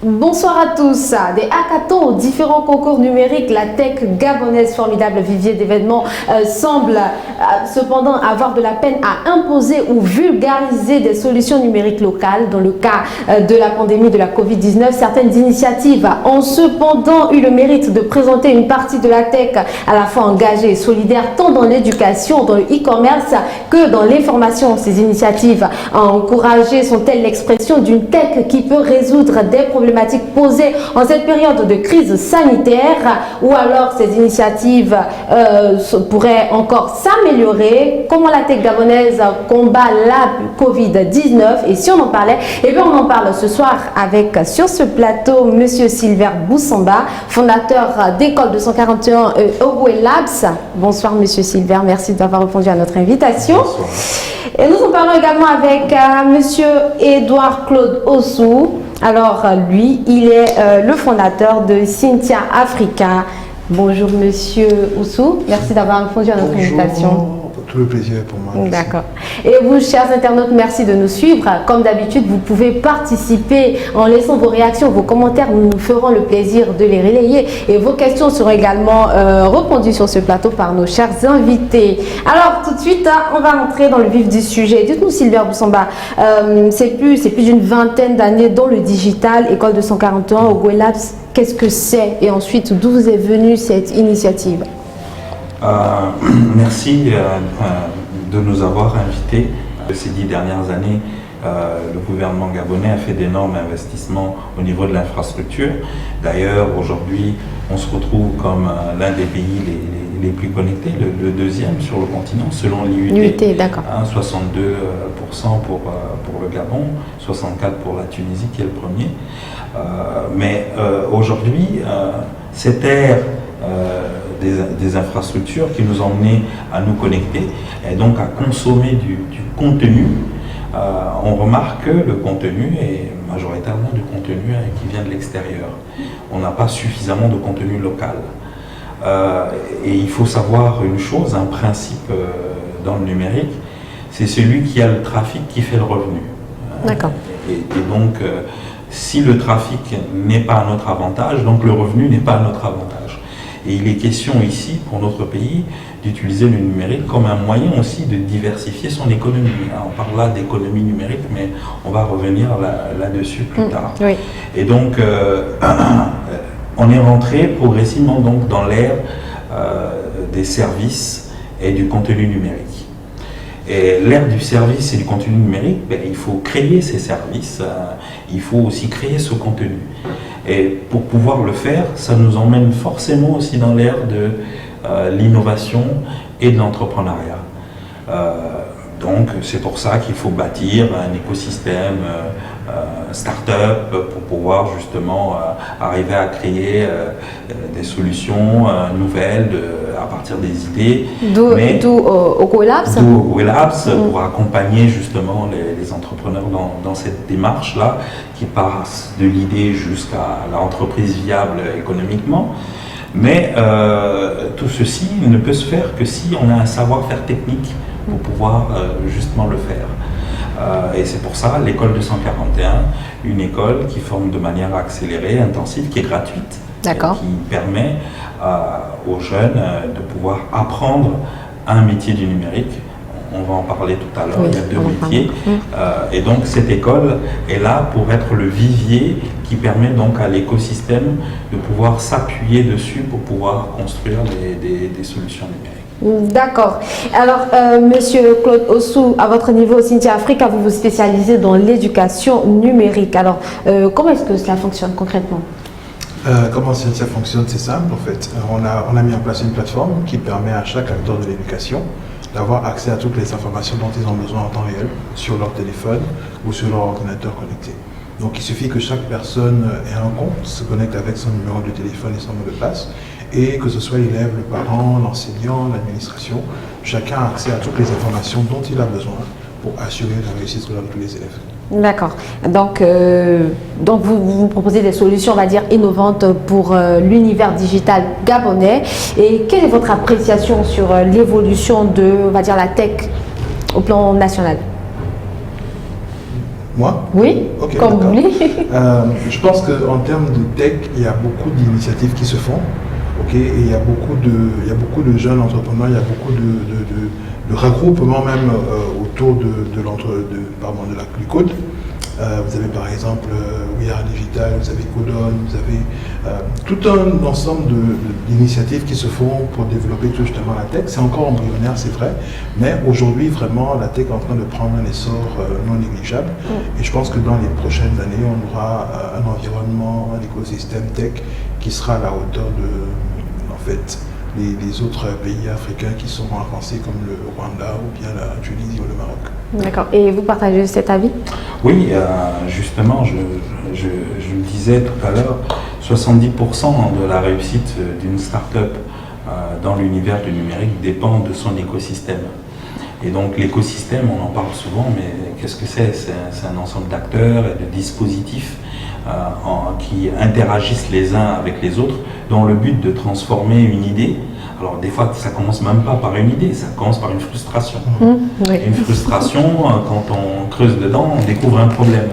Bonsoir à tous. Des hackathons aux différents concours numériques, la tech gabonaise, formidable vivier d'événements, semble cependant avoir de la peine à imposer ou vulgariser des solutions numériques locales. Dans le cas de la pandémie de la Covid-19, certaines initiatives ont cependant eu le mérite de présenter une partie de la tech à la fois engagée et solidaire, tant dans l'éducation, dans le e-commerce que dans l'information. Ces initiatives encouragées sont-elles l'expression d'une tech qui peut résoudre des problématiques posées en cette période de crise sanitaire, ou alors ces initiatives pourraient encore s'améliorer? Comment la tech gabonaise combat la Covid-19? Et si on en parlait, eh bien on en parle ce soir avec, sur ce plateau, Monsieur Silver Boussamba, fondateur d'École 241 Ogwe Labs. Bonsoir Monsieur Silver, merci d'avoir répondu à notre invitation. Bonsoir. Et nous en parlons également avec Monsieur Edouard Claude Ossou. Alors lui, il est le fondateur de Cynthia Africa. Bonjour Monsieur Ossou, merci d'avoir répondu à notre invitation. Tout le plaisir pour moi. D'accord. Et vous, chers internautes, merci de nous suivre. Comme d'habitude, vous pouvez participer en laissant vos réactions, vos commentaires. Nous nous ferons le plaisir de les relayer. Et vos questions seront également répondues sur ce plateau par nos chers invités. Alors, tout de suite, on va rentrer dans le vif du sujet. Dites-nous, Silver Boussamba, c'est plus d'une vingtaine d'années dans le digital, École 241 Ogwe Labs. Qu'est-ce que c'est? Et ensuite, d'où vous est venue cette initiative? Merci de nous avoir invités. Ces 10 dernières années, le gouvernement gabonais a fait d'énormes investissements au niveau de l'infrastructure. D'ailleurs, aujourd'hui, on se retrouve comme l'un des pays les plus connectés, le deuxième sur le continent, selon l'IUT. D'accord. 62% pour le Gabon, 64% pour la Tunisie qui est le premier. Mais aujourd'hui, cette ère des infrastructures qui nous ont emmenés à nous connecter et donc à consommer du contenu. On remarque que le contenu est majoritairement du contenu qui vient de l'extérieur. On n'a pas suffisamment de contenu local. Et il faut savoir une chose, un principe dans le numérique, c'est celui qui a le trafic qui fait le revenu. D'accord. Et donc, si le trafic n'est pas à notre avantage, donc le revenu n'est pas à notre avantage. Et il est question ici, pour notre pays, d'utiliser le numérique comme un moyen aussi de diversifier son économie. On parle là d'économie numérique, mais on va revenir là-dessus plus tard. Oui. Et donc, on est rentré progressivement donc dans l'ère des services et du contenu numérique. Et l'ère du service et du contenu numérique, il faut créer ces services, il faut aussi créer ce contenu. Et pour pouvoir le faire, ça nous emmène forcément aussi dans l'ère de l'innovation et de l'entrepreneuriat. Donc c'est pour ça qu'il faut bâtir un écosystème start-up pour pouvoir justement arriver à créer des solutions nouvelles à partir des idées. D'où Ogwe Labs. D'où Ogwe Labs pour accompagner justement les entrepreneurs dans cette démarche-là qui passe de l'idée jusqu'à l'entreprise viable économiquement. Mais tout ceci ne peut se faire que si on a un savoir-faire technique pour pouvoir justement le faire. Et c'est pour ça l'école 241, une école qui forme de manière accélérée, intensive, qui est gratuite, qui permet aux jeunes de pouvoir apprendre un métier du numérique. On va en parler tout à l'heure, il y a 2 métiers. Et donc cette école est là pour être le vivier qui permet donc à l'écosystème de pouvoir s'appuyer dessus pour pouvoir construire des solutions numériques. D'accord. Alors, Monsieur Claude Ossou, à votre niveau, Cynthia Africa, vous vous spécialisez dans l'éducation numérique. Alors, comment est-ce que cela fonctionne concrètement? Comment ça fonctionne? C'est simple en fait. On a mis en place une plateforme qui permet à chaque acteur de l'éducation d'avoir accès à toutes les informations dont ils ont besoin en temps réel sur leur téléphone ou sur leur ordinateur connecté. Donc il suffit que chaque personne ait un compte, se connecte avec son numéro de téléphone et son mot de passe, et que ce soit l'élève, le parent, l'enseignant, l'administration, chacun a accès à toutes les informations dont il a besoin pour assurer la réussite scolaire de tous les élèves. D'accord. Donc vous proposez des solutions, on va dire, innovantes pour l'univers digital gabonais. Et quelle est votre appréciation sur l'évolution de, on va dire, la tech au plan national? Moi? Oui, Ok, comme vous d'accord. voulez. Je pense qu'en termes de tech, il y a beaucoup d'initiatives qui se font. Ok, et il y a beaucoup de jeunes entrepreneurs, il y a beaucoup de regroupements même autour du code. Vous avez par exemple We Are Digital, vous avez Codon, vous avez tout un ensemble d'initiatives qui se font pour développer tout justement la tech. C'est encore embryonnaire, c'est vrai, mais aujourd'hui vraiment la tech est en train de prendre un essor non négligeable. Et je pense que dans les prochaines années, on aura un environnement, un écosystème tech qui sera à la hauteur de, en fait, les autres pays africains qui sont avancés comme le Rwanda ou bien la Tunisie ou le Maroc. D'accord. Et vous partagez cet avis? Oui, justement, je le disais tout à l'heure, 70% de la réussite d'une start-up dans l'univers du numérique dépend de son écosystème. Et donc l'écosystème, on en parle souvent, mais qu'est-ce que c'est? C'est un ensemble d'acteurs et de dispositifs qui interagissent les uns avec les autres dans le but de transformer une idée. Alors des fois, ça commence même pas par une idée, ça commence par une frustration. Oui. Une frustration, quand on creuse dedans, on découvre un problème.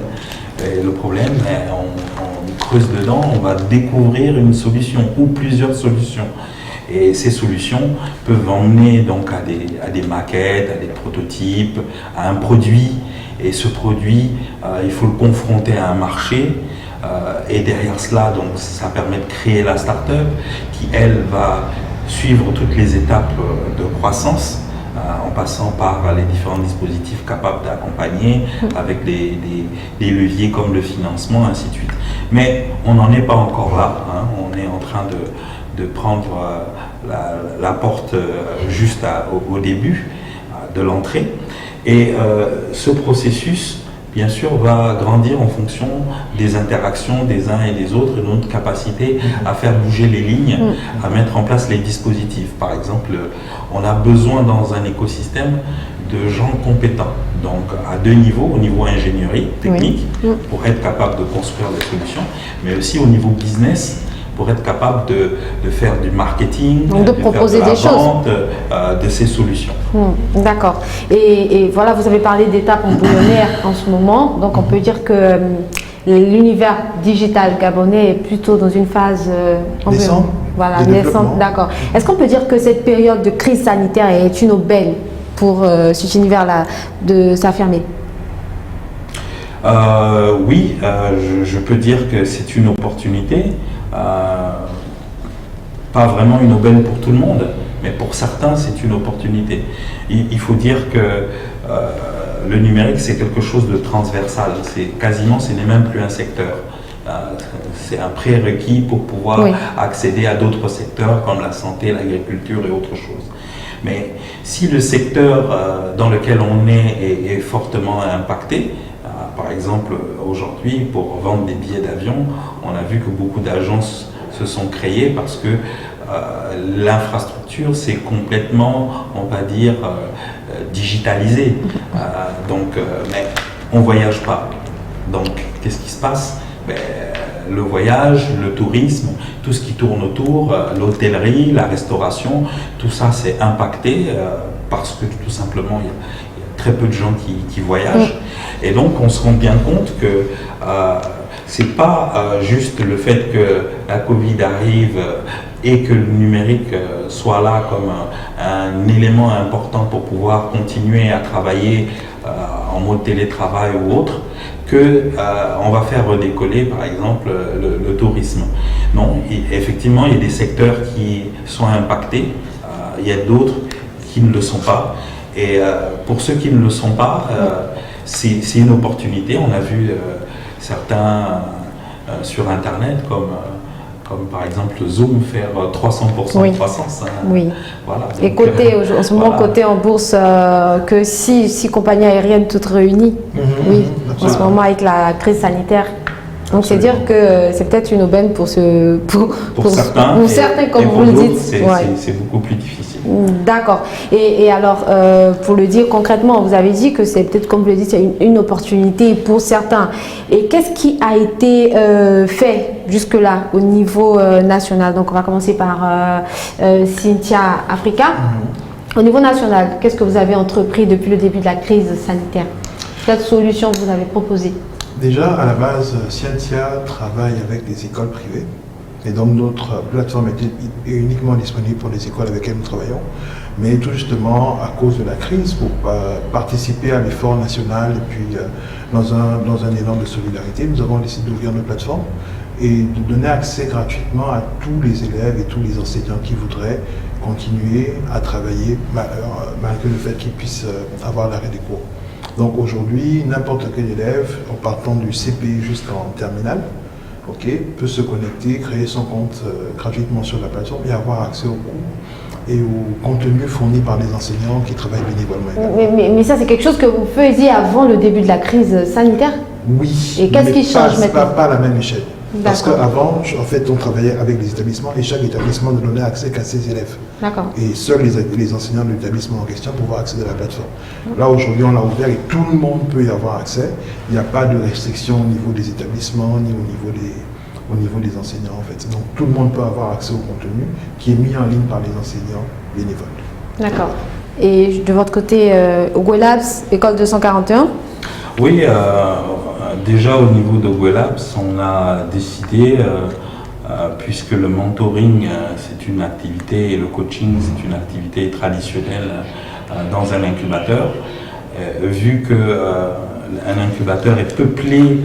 Et le problème, on creuse dedans, on va découvrir une solution ou plusieurs solutions. Et ces solutions peuvent emmener donc à des maquettes, à des prototypes, à un produit. Et ce produit, il faut le confronter à un marché. Et derrière cela, donc, ça permet de créer la start-up qui, elle, va suivre toutes les étapes de croissance en passant par les différents dispositifs capables d'accompagner avec des leviers comme le financement, ainsi de suite. Mais on n'en est pas encore là. Hein. On est en train de prendre la porte juste au début de l'entrée. Et ce processus, bien sûr, va grandir en fonction des interactions des uns et des autres et de notre capacité à faire bouger les lignes, à mettre en place les dispositifs. Par exemple, on a besoin dans un écosystème de gens compétents, donc à deux niveaux, au niveau ingénierie technique, pour être capable de construire des solutions, mais aussi au niveau business, pour être capable de faire du marketing, donc de proposer faire de des la choses. vente de ces solutions. D'accord. Et voilà, vous avez parlé d'étapes embryonnaires en ce moment, donc on peut dire que l'univers digital gabonais est plutôt dans une phase Naissante. Voilà, naissante, d'accord. Est-ce qu'on peut dire que cette période de crise sanitaire est une aubaine pour cet univers-là de s'affirmer? Oui, je peux dire que c'est une opportunité, pas vraiment une aubaine pour tout le monde, mais pour certains c'est une opportunité. Il faut dire que le numérique c'est quelque chose de transversal, ce n'est même plus un secteur. C'est un prérequis pour pouvoir accéder à d'autres secteurs comme la santé, l'agriculture et autre chose. Mais si le secteur dans lequel on est fortement impacté, par exemple, aujourd'hui, pour vendre des billets d'avion, on a vu que beaucoup d'agences se sont créées parce que l'infrastructure s'est complètement, on va dire, digitalisée. Mais on ne voyage pas. Donc, qu'est-ce qui se passe? Le voyage, le tourisme, tout ce qui tourne autour, l'hôtellerie, la restauration, tout ça s'est impacté parce que tout simplement, il y a très peu de gens qui voyagent. Et donc, on se rend bien compte que c'est pas juste le fait que la Covid arrive et que le numérique soit là comme un élément important pour pouvoir continuer à travailler en mode télétravail ou autre, on va faire redécoller par exemple le tourisme. Non, effectivement, il y a des secteurs qui sont impactés, il y a d'autres qui ne le sont pas. Et pour ceux qui ne le sont pas, c'est une opportunité. On a vu certains sur Internet, comme par exemple Zoom, faire 300% de croissance. Oui. Voilà, donc, et côté, en ce moment, côté en bourse, que 6 compagnies aériennes toutes réunies. Oui, en ce moment avec la crise sanitaire. Donc c'est dire que c'est peut-être une aubaine pour certains, comme vous le dites. C'est beaucoup plus difficile. D'accord. Et alors, pour le dire concrètement, vous avez dit que c'est peut-être, comme vous le dites, une opportunité pour certains. Et qu'est-ce qui a été fait jusque-là au niveau national? Donc on va commencer par Cynthia Africa. Au niveau national, qu'est-ce que vous avez entrepris depuis le début de la crise sanitaire? quelles solutions vous avez proposées? Déjà, à la base, Scientia travaille avec des écoles privées. Et donc notre plateforme est uniquement disponible pour les écoles avec lesquelles nous travaillons. Mais tout justement, à cause de la crise, pour participer à l'effort national et puis dans un élan de solidarité, nous avons décidé d'ouvrir notre plateforme et de donner accès gratuitement à tous les élèves et tous les enseignants qui voudraient continuer à travailler malgré le fait qu'ils puissent avoir l'arrêt des cours. Donc aujourd'hui, n'importe quel élève, en partant du CP jusqu'en terminale, peut se connecter, créer son compte gratuitement sur la plateforme et avoir accès aux cours et au contenu fourni par les enseignants qui travaillent bénévolement. Mais ça, c'est quelque chose que vous faisiez avant le début de la crise sanitaire? Oui. Et qu'est-ce qui change maintenant? Pas à la même échelle. Parce qu'avant, en fait, on travaillait avec les établissements et chaque établissement ne donnait accès qu'à ses élèves. D'accord. Et seuls les enseignants de l'établissement en question pouvaient accéder à la plateforme. Là, aujourd'hui, on l'a ouvert et tout le monde peut y avoir accès. Il n'y a pas de restriction au niveau des établissements ni au niveau des enseignants, en fait. Donc, tout le monde peut avoir accès au contenu qui est mis en ligne par les enseignants bénévoles. D'accord. Et de votre côté, Gwelabs, École 241? Oui, déjà au niveau de Gwelabs, on a décidé, puisque le mentoring c'est une activité et le coaching c'est une activité traditionnelle dans un incubateur, vu qu'un incubateur est peuplé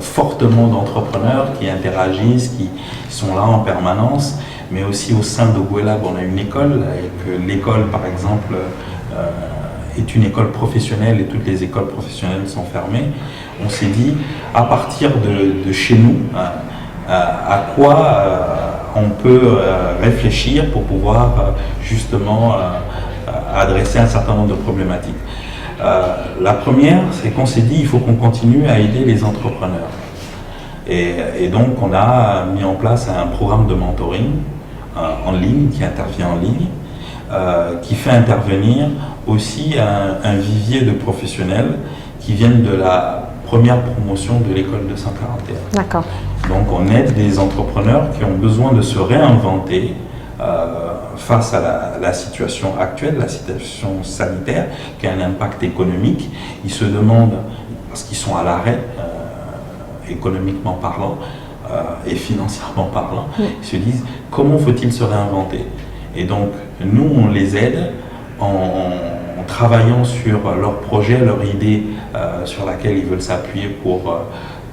fortement d'entrepreneurs qui interagissent, qui sont là en permanence, mais aussi au sein de Gwelab on a une école, et que l'école par exemple est une école professionnelle et toutes les écoles professionnelles sont fermées. On s'est dit, à partir de chez nous, à quoi on peut réfléchir pour pouvoir justement adresser un certain nombre de problématiques. La première, c'est qu'on s'est dit, il faut qu'on continue à aider les entrepreneurs. Et donc, on a mis en place un programme de mentoring en ligne, qui intervient en ligne, qui fait intervenir aussi un vivier de professionnels qui viennent de la première promotion de l'école 241. D'accord. Donc on aide des entrepreneurs qui ont besoin de se réinventer face à la situation actuelle, la situation sanitaire, qui a un impact économique. Ils se demandent, parce qu'ils sont à l'arrêt, économiquement parlant et financièrement parlant, ils se disent comment faut-il se réinventer. Et donc nous on les aide en travaillant sur leur projet, leur idée sur laquelle ils veulent s'appuyer pour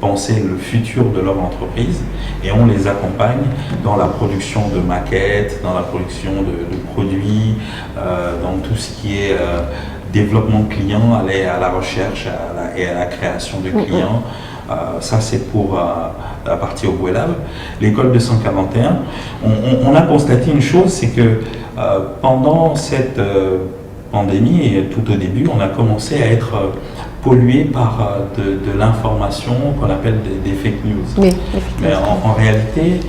penser le futur de leur entreprise, et on les accompagne dans la production de maquettes, dans la production de produits, dans tout ce qui est développement client, aller à la recherche et à la création de clients. Ça c'est pour la partie au Gwelab. L'école 241, on a constaté une chose, c'est que pendant cette pandémie et tout au début, on a commencé à être pollué par de l'information qu'on appelle des fake news. Oui, mais en réalité,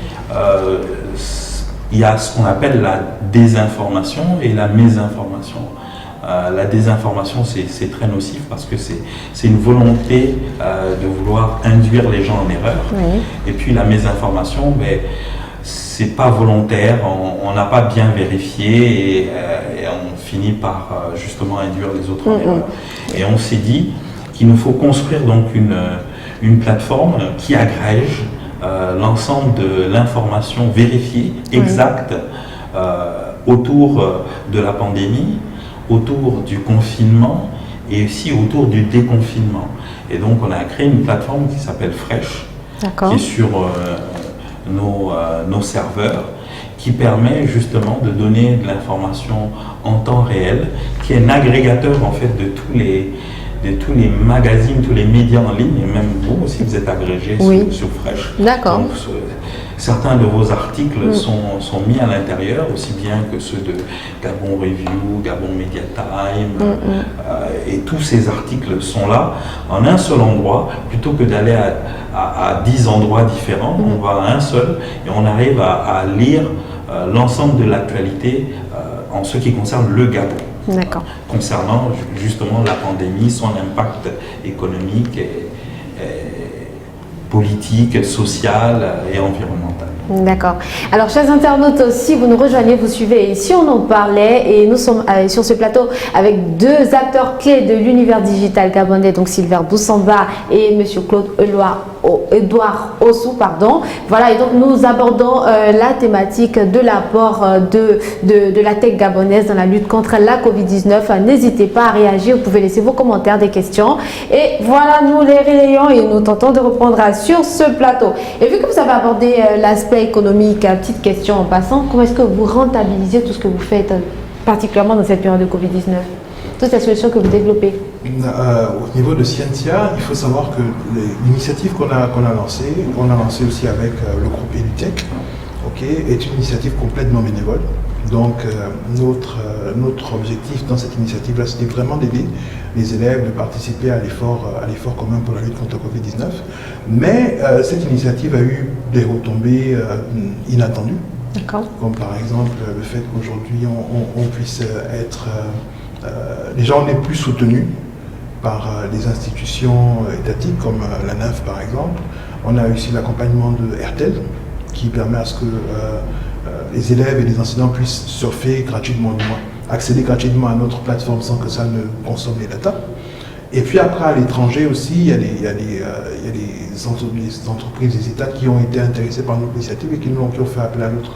il y a ce qu'on appelle la désinformation et la mésinformation. La désinformation, c'est très nocif parce que c'est une volonté de vouloir induire les gens en erreur. Oui. Et puis la mésinformation, c'est pas volontaire, on n'a pas bien vérifié et on finit par justement induire les autres en erreur. Et on s'est dit qu'il nous faut construire donc une plateforme qui agrège l'ensemble de l'information vérifiée, exacte, autour de la pandémie, autour du confinement et aussi autour du déconfinement. Et donc on a créé une plateforme qui s'appelle Fresh, qui est sur nos serveurs, qui permet justement de donner de l'information en temps réel, qui est un agrégateur en fait de tous les magazines, tous les médias en ligne, et même vous aussi vous êtes agrégé sur Fresh. D'accord. Donc, certains de vos articles sont mis à l'intérieur, aussi bien que ceux de Gabon Review, Gabon Media Time, et tous ces articles sont là en un seul endroit, plutôt que d'aller à 10 endroits différents. On va à un seul et on arrive à lire l'ensemble de l'actualité en ce qui concerne le Gabon. Concernant justement la pandémie, son impact économique politique, sociale et environnementale. D'accord. Alors, chers internautes, si vous nous rejoignez, vous suivez Ici on en parlait et nous sommes sur ce plateau avec deux acteurs clés de l'univers digital gabonais, donc Sylvain Boussamba et Monsieur Claude Edouard Ossou, pardon. Voilà, et donc nous abordons la thématique de l'apport de la tech gabonaise dans la lutte contre la Covid-19. N'hésitez pas à réagir, vous pouvez laisser vos commentaires, des questions. Et voilà, nous les relayons et nous tentons de répondre sur ce plateau. Et vu que vous avez abordé l'aspect économique, petite question en passant, comment est-ce que vous rentabilisez tout ce que vous faites, particulièrement dans cette période de Covid-19, toutes les solutions que vous développez? Au niveau de Scientia, il faut savoir que l'initiative qu'on a lancée aussi avec le groupe Edutech, est une initiative complètement bénévole. Donc notre objectif dans cette initiative-là, c'était vraiment d'aider les élèves, de participer à l'effort commun pour la lutte contre la Covid-19. Mais cette initiative a eu des retombées inattendues. Comme par exemple le fait qu'aujourd'hui on puisse être... déjà on est plus soutenu par les institutions étatiques comme la NAF par exemple. On a aussi l'accompagnement de RTL qui permet à ce que les élèves et les enseignants puissent surfer gratuitement, accéder gratuitement à notre plateforme sans que ça ne consomme les datas. Et puis après, à l'étranger aussi, il y a des entreprises, des États qui ont été intéressés par notre initiative et qui ont fait appel à notre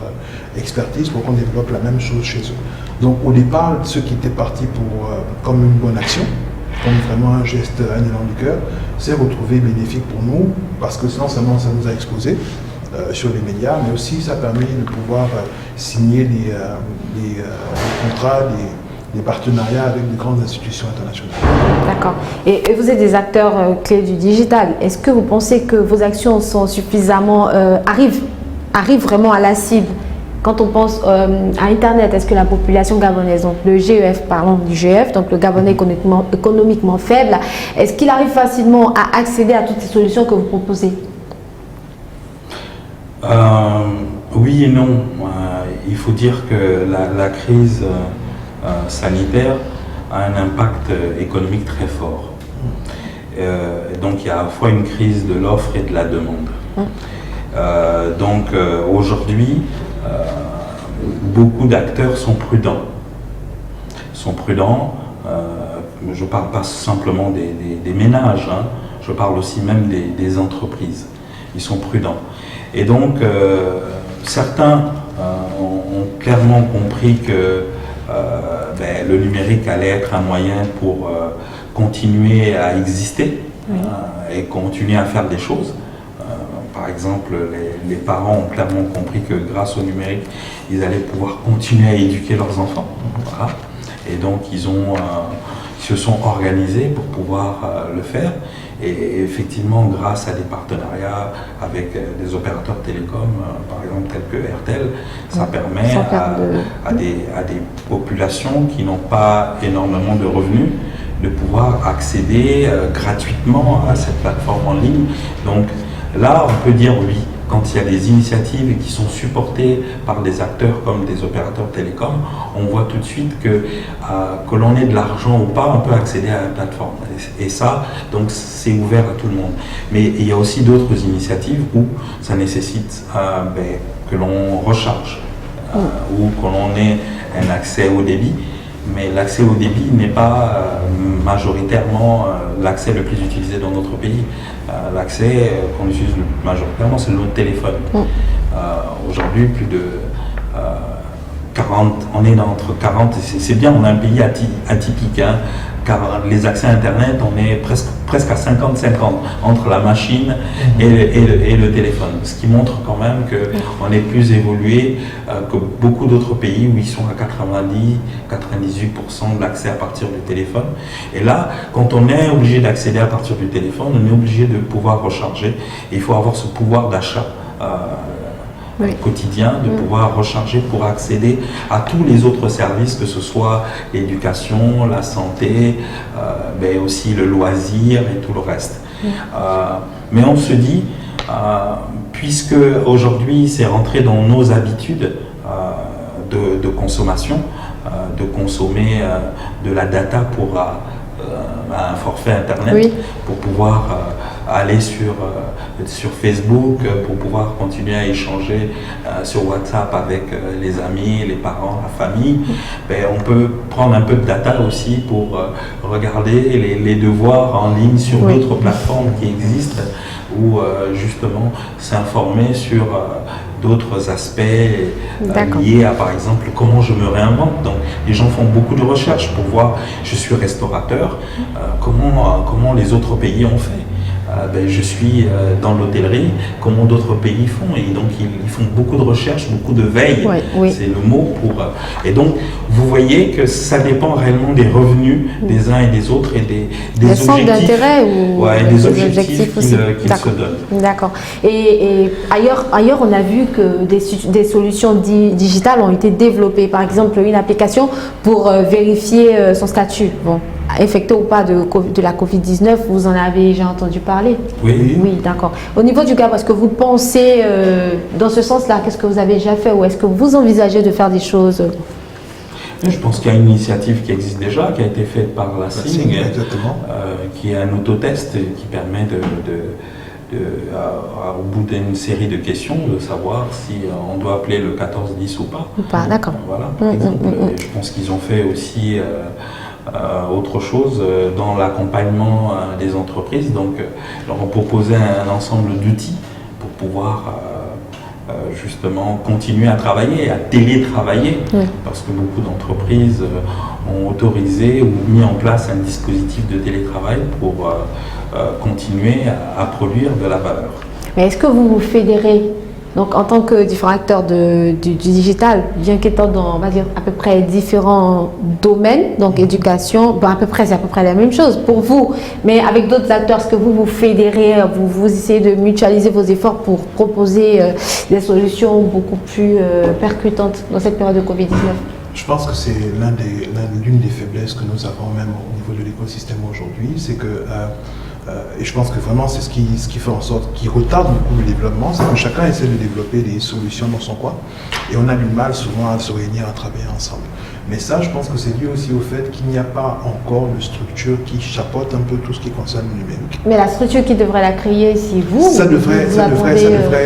expertise pour qu'on développe la même chose chez eux. Donc au départ, ceux qui étaient partis comme une bonne action, comme vraiment un geste, un élan du cœur, s'est retrouvé bénéfique pour nous, parce que sinon seulement ça nous a exposé sur les médias, mais aussi ça permet de pouvoir signer des contrats, des partenariats avec de grandes institutions internationales. D'accord. Et vous êtes des acteurs clés du digital. Est-ce que vous pensez que vos actions sont suffisamment arrivent vraiment à la cible? Quand on pense à Internet, est-ce que la population gabonaise, donc le GEF, parlons du GEF, donc le Gabonais économiquement faible, est-ce qu'il arrive facilement à accéder à toutes ces solutions que vous proposez? Oui et non. Il faut dire que la crise sanitaire a un impact économique très fort. Donc il y a à la fois une crise de l'offre et de la demande. Donc aujourd'hui, beaucoup d'acteurs sont prudents. Je ne parle pas simplement des ménages, hein, je parle aussi même des entreprises. Ils sont prudents. Et donc, certains ont clairement compris que le numérique allait être un moyen pour continuer à exister et continuer à faire des choses. Par exemple, les parents ont clairement compris que grâce au numérique, ils allaient pouvoir continuer à éduquer leurs enfants. Voilà. Et donc, ils se sont organisés pour pouvoir le faire. Et effectivement, grâce à des partenariats avec des opérateurs télécoms, par exemple tels que RTL, ça permet à des populations qui n'ont pas énormément de revenus de pouvoir accéder gratuitement à cette plateforme en ligne. Donc là, on peut dire oui, quand il y a des initiatives qui sont supportées par des acteurs comme des opérateurs télécoms, on voit tout de suite que l'on ait de l'argent ou pas, on peut accéder à la plateforme. Et ça, donc c'est ouvert à tout le monde. Mais il y a aussi d'autres initiatives où ça nécessite que l'on recharge ou que l'on ait un accès au débit. Mais l'accès au débit n'est pas majoritairement l'accès le plus utilisé dans notre pays. L'accès qu'on utilise majoritairement, c'est notre téléphone. Aujourd'hui, plus de 40, on est entre 40, c'est bien, on a un pays atypique, hein, car les accès à Internet, on est presque à 50-50 entre la machine et le téléphone. Ce qui montre quand même qu'on est plus évolué que beaucoup d'autres pays où ils sont à 90-98% de l'accès à partir du téléphone. Et là, quand on est obligé d'accéder à partir du téléphone, on est obligé de pouvoir recharger. Et il faut avoir ce pouvoir d'achat quotidien, de pouvoir recharger pour accéder à tous les autres services, que ce soit l'éducation, la santé, mais aussi le loisir et tout le reste. Mais on se dit, puisque aujourd'hui c'est rentré dans nos habitudes de consommation, de consommer de la data pour un forfait Internet, pour pouvoir aller sur Facebook pour pouvoir continuer à échanger sur WhatsApp avec les amis, les parents, la famille. On peut prendre un peu de data aussi pour regarder les devoirs en ligne sur d'autres plateformes qui existent ou justement s'informer sur d'autres aspects liés à, par exemple, comment je me réinvente. Donc, les gens font beaucoup de recherches pour voir, je suis restaurateur, comment les autres pays ont fait. Je suis dans l'hôtellerie, comment d'autres pays font, et donc ils font beaucoup de recherches, beaucoup de veille, c'est le mot pour... et donc, vous voyez que ça dépend réellement des revenus des uns et des autres et des centres d'intérêt ou des objectifs qu'ils se donnent. D'accord. Et ailleurs, on a vu que des solutions digitales ont été développées. Par exemple, une application pour vérifier son statut. Bon, infecté ou pas de la Covid-19, vous en avez déjà entendu parler? Oui. Oui, d'accord. Au niveau du Gabon, est-ce que vous pensez dans ce sens-là? Qu'est-ce que vous avez déjà fait ou est-ce que vous envisagez de faire des choses? Je pense qu'il y a une initiative qui existe déjà, qui a été faite par la SING, qui est un autotest qui permet au bout d'une série de questions, de savoir si on doit appeler le 1410 ou pas. Ou pas, d'accord. Voilà, par exemple. Je pense qu'ils ont fait aussi autre chose dans l'accompagnement des entreprises. Donc, leur ont proposé un ensemble d'outils pour pouvoir justement continuer à travailler, à télétravailler, parce que beaucoup d'entreprises ont autorisé ou mis en place un dispositif de télétravail pour continuer à produire de la valeur. Mais est-ce que vous vous fédérez, donc en tant que différents acteurs du digital, bien qu'étant dans, on va dire, à peu près différents domaines, donc éducation, bon, c'est à peu près la même chose pour vous, mais avec d'autres acteurs, est-ce que vous vous fédérez, vous essayez de mutualiser vos efforts pour proposer des solutions beaucoup plus percutantes dans cette période de Covid-19? Je pense que c'est l'une des faiblesses que nous avons même au niveau de l'écosystème aujourd'hui, c'est que et je pense que vraiment c'est ce qui fait en sorte, qui retarde beaucoup le développement, c'est que chacun essaie de développer des solutions dans son coin et on a du mal souvent à se réunir, à travailler ensemble. Mais ça, je pense que c'est dû aussi au fait qu'il n'y a pas encore de structure qui chapeaute un peu tout ce qui concerne le numérique. Mais la structure qui devrait la créer, c'est vous? Ça devrait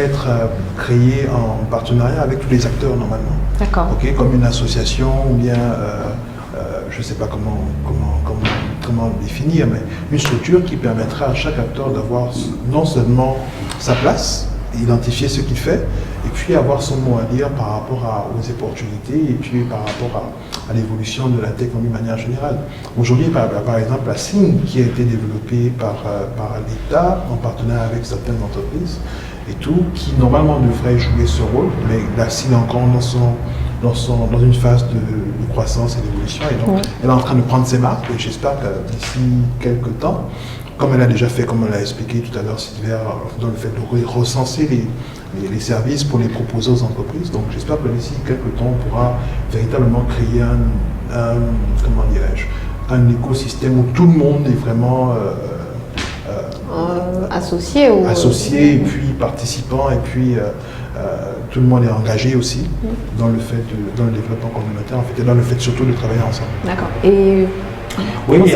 être créé en partenariat avec tous les acteurs normalement. D'accord. Okay, comme une association ou bien, je ne sais pas comment le définir, mais une structure qui permettra à chaque acteur d'avoir non seulement sa place, identifier ce qu'il fait, et puis avoir son mot à dire par rapport aux opportunités et puis par rapport à l'évolution de la technologie de manière générale. Aujourd'hui, par exemple, la SING qui a été développée par l'État en partenariat avec certaines entreprises et tout, qui normalement devrait jouer ce rôle, mais la SING est encore dans une phase de croissance et d'évolution, et donc elle est en train de prendre ses marques, et j'espère que d'ici quelques temps, comme elle a déjà fait, comme on l'a expliqué tout à l'heure, Sylvia, dans le fait de recenser les services pour les proposer aux entreprises. Donc j'espère que d'ici quelques temps, on pourra véritablement créer un écosystème où tout le monde est vraiment associé et puis participant, et puis tout le monde est engagé aussi dans le développement communautaire, en fait, et dans le fait surtout de travailler ensemble. D'accord. Et oui,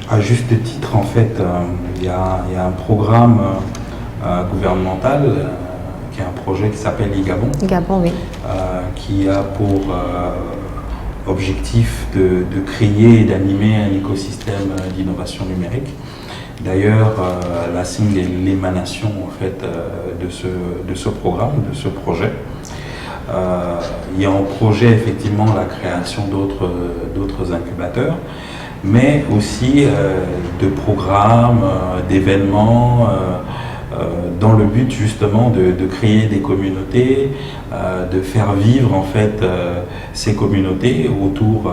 à juste titre, en fait, il y a un programme gouvernemental qui est un projet qui s'appelle Gabon. Gabon, oui. Qui a pour objectif de créer et d'animer un écosystème d'innovation numérique. D'ailleurs, la SING est l'émanation en fait de ce programme, de ce projet. Il y a en projet effectivement la création d'autres incubateurs, mais aussi de programmes, d'événements dans le but justement de créer des communautés, de faire vivre en fait ces communautés autour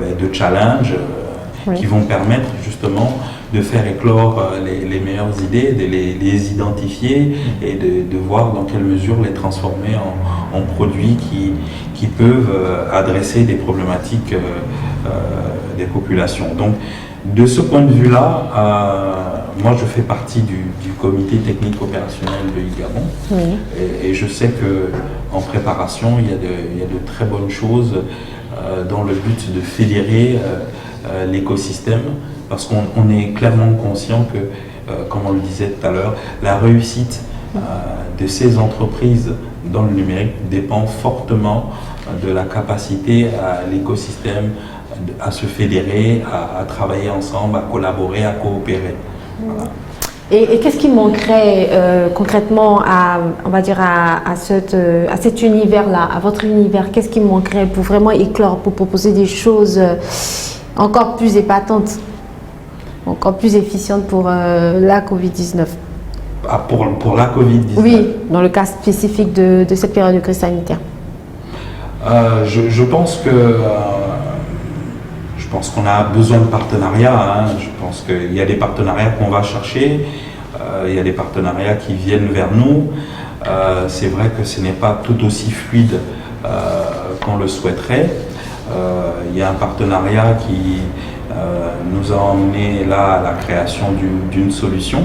de challenges qui vont permettre justement de faire éclore les meilleures idées, de les identifier et de voir dans quelle mesure les transformer en produits qui peuvent adresser des problématiques des populations. Donc de ce point de vue-là, moi je fais partie du comité technique opérationnel de Gabon, et je sais qu'en préparation il y a de très bonnes choses dans le but de fédérer l'écosystème parce qu'on est clairement conscient que, comme on le disait tout à l'heure, la réussite de ces entreprises dans le numérique dépend fortement de la capacité à l'écosystème à se fédérer, à travailler ensemble, à collaborer, à coopérer. Voilà. Et qu'est-ce qui manquerait concrètement on va dire à cet univers-là, à votre univers? Qu'est-ce qui manquerait pour vraiment éclore, pour proposer des choses encore plus épatantes, encore plus efficientes pour la Covid-19? Pour la Covid-19? Oui, dans le cas spécifique de cette période de crise sanitaire. Je pense qu'on a besoin de partenariats. Je pense qu'il y a des partenariats qu'on va chercher, il y a des partenariats qui viennent vers nous. C'est vrai que ce n'est pas tout aussi fluide qu'on le souhaiterait. Il y a un partenariat qui nous a emmené là à la création d'une solution.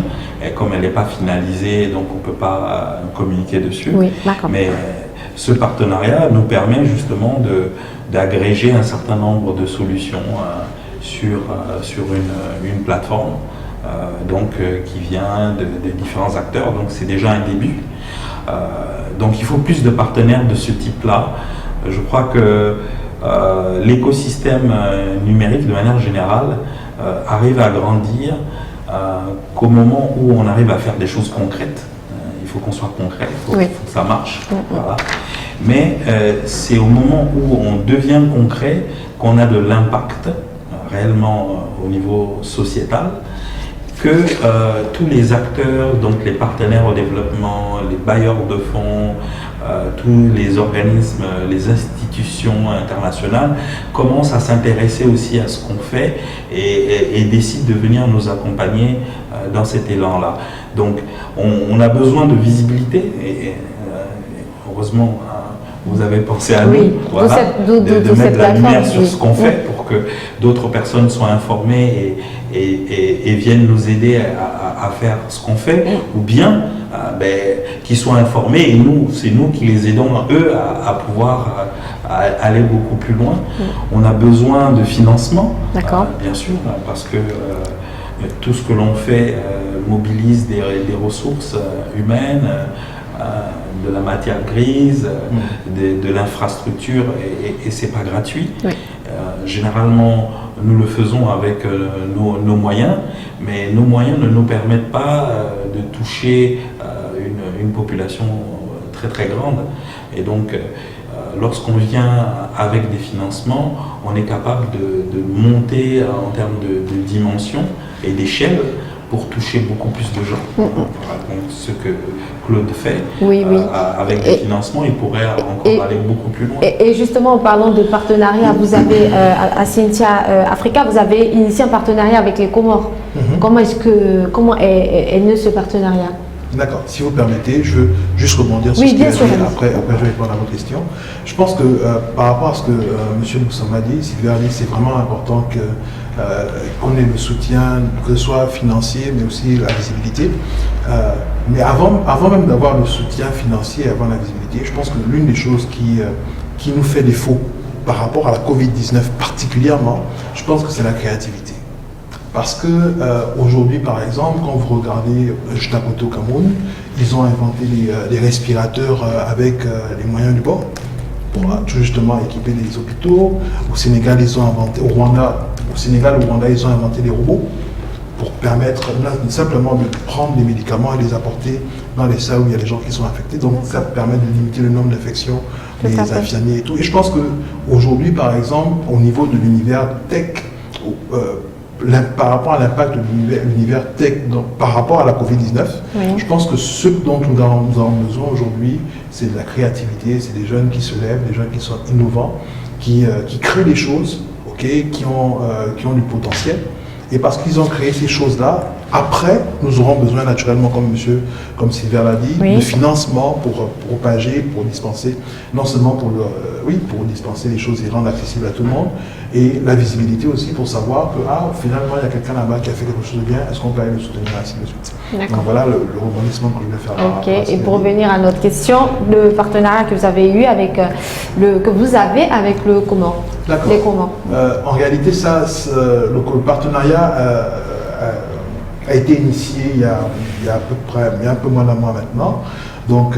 Et comme elle n'est pas finalisée, donc on ne peut pas communiquer dessus. Oui, d'accord. Mais ce partenariat nous permet justement d'agréger un certain nombre de solutions sur une plateforme qui vient de différents acteurs. Donc c'est déjà un début. Donc il faut plus de partenaires de ce type-là. Je crois que l'écosystème numérique de manière générale arrive à grandir qu'au moment où on arrive à faire des choses concrètes. Il faut qu'on soit concret, il faut que ça marche. Voilà. Mais c'est au moment où on devient concret qu'on a de l'impact réellement au niveau sociétal, que tous les acteurs, donc les partenaires au développement, les bailleurs de fonds, tous les organismes, les institutions internationales commencent à s'intéresser aussi à ce qu'on fait et décident de venir nous accompagner dans cet élan-là. Donc on a besoin de visibilité et heureusement vous avez pensé à nous, voilà, de mettre la lumière sur ce qu'on fait pour que d'autres personnes soient informées et viennent nous aider à faire ce qu'on fait, ou bien qu'ils soient informés et c'est nous qui les aidons eux à pouvoir aller beaucoup plus loin. On a besoin de financement, bien sûr, parce que tout ce que l'on fait mobilise des ressources humaines, de la matière grise, de l'infrastructure, et c'est pas gratuit. Généralement, nous le faisons avec nos moyens, mais nos moyens ne nous permettent pas de toucher une population très très grande. Et donc, lorsqu'on vient avec des financements, on est capable de monter en termes de dimension et d'échelle pour toucher beaucoup plus de gens. Donc, ce que Claude fait avec des financements, il pourrait encore aller beaucoup plus loin. Et justement, en parlant de partenariat, vous avez à Scientia Africa, vous avez initié un partenariat avec les Comores. Comment est né ce partenariat? D'accord. Si vous permettez, je veux juste rebondir sur ce qu'il a dit. Après, je vais répondre à vos questions. Je pense que par rapport à ce que M. Moussamba dit, Sylvie a dit, c'est vraiment important qu'on ait le soutien, que ce soit financier, mais aussi la visibilité. Mais avant même d'avoir le soutien financier, avant la visibilité, je pense que l'une des choses qui nous fait défaut par rapport à la Covid-19 particulièrement, je pense que c'est la créativité. Parce que aujourd'hui, par exemple, quand vous regardez juste à côté au Cameroun, ils ont inventé les respirateurs avec les moyens du bord pour justement équiper les hôpitaux. Au Sénégal, ils ont inventé, au Rwanda, ils ont inventé des robots pour permettre simplement de prendre des médicaments et les apporter dans les salles où il y a des gens qui sont infectés. Donc ça permet de limiter le nombre d'infections, les infirmiers et tout. Et je pense qu'aujourd'hui, par exemple, au niveau de l'univers tech, par rapport à l'impact de l'univers tech par rapport à la Covid-19, je pense que ce dont nous avons besoin aujourd'hui, c'est de la créativité, c'est des jeunes qui se lèvent, des jeunes qui sont innovants, qui créent des choses, qui ont du potentiel. Et parce qu'ils ont créé ces choses-là, Après, nous aurons besoin naturellement, comme Sylvia l'a dit, Oui. de financement pour propager, pour dispenser, non seulement pour dispenser les choses et rendre accessibles à tout le monde, et la visibilité aussi pour savoir que finalement il y a quelqu'un là-bas qui a fait quelque chose de bien, est-ce qu'on peut aller le soutenir, ainsi de suite. D'accord. Donc voilà le rebondissement que je voulais faire. Ok, et pour revenir à notre question, le partenariat que vous avez eu avec le comment? D'accord. Les comment? En réalité, le partenariat a été initié il y a à peu près, un peu moins d'un mois maintenant. Donc,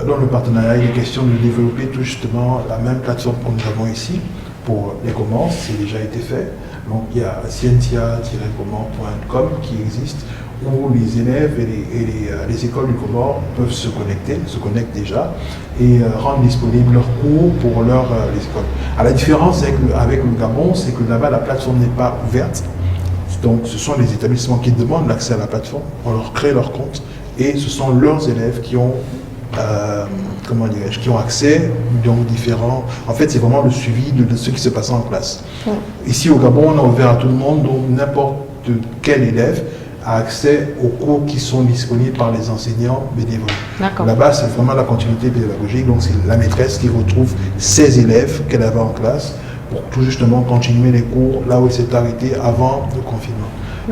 dans le partenariat, il est question de développer tout justement la même plateforme que nous avons ici pour les commandes, c'est déjà été fait. Donc, il y a scientia-comment.com qui existe, où les élèves et les écoles du Comore peuvent se connectent déjà et rendre disponibles leurs cours pour les écoles. À la différence avec le Gabon, c'est que là-bas, la plateforme n'est pas ouverte. Donc, ce sont les établissements qui demandent l'accès à la plateforme, on leur crée leur compte et ce sont leurs élèves qui ont qui ont accès, donc différents. En fait, c'est vraiment le suivi de ce qui se passe en classe. Ouais. Ici au Gabon, on a ouvert à tout le monde, donc n'importe quel élève a accès aux cours qui sont disponibles par les enseignants bénévoles. Là-bas, c'est vraiment la continuité pédagogique, donc c'est la maîtresse qui retrouve ses élèves qu'elle avait en classe pour tout justement continuer les cours là où elle s'est arrêtée avant le confinement.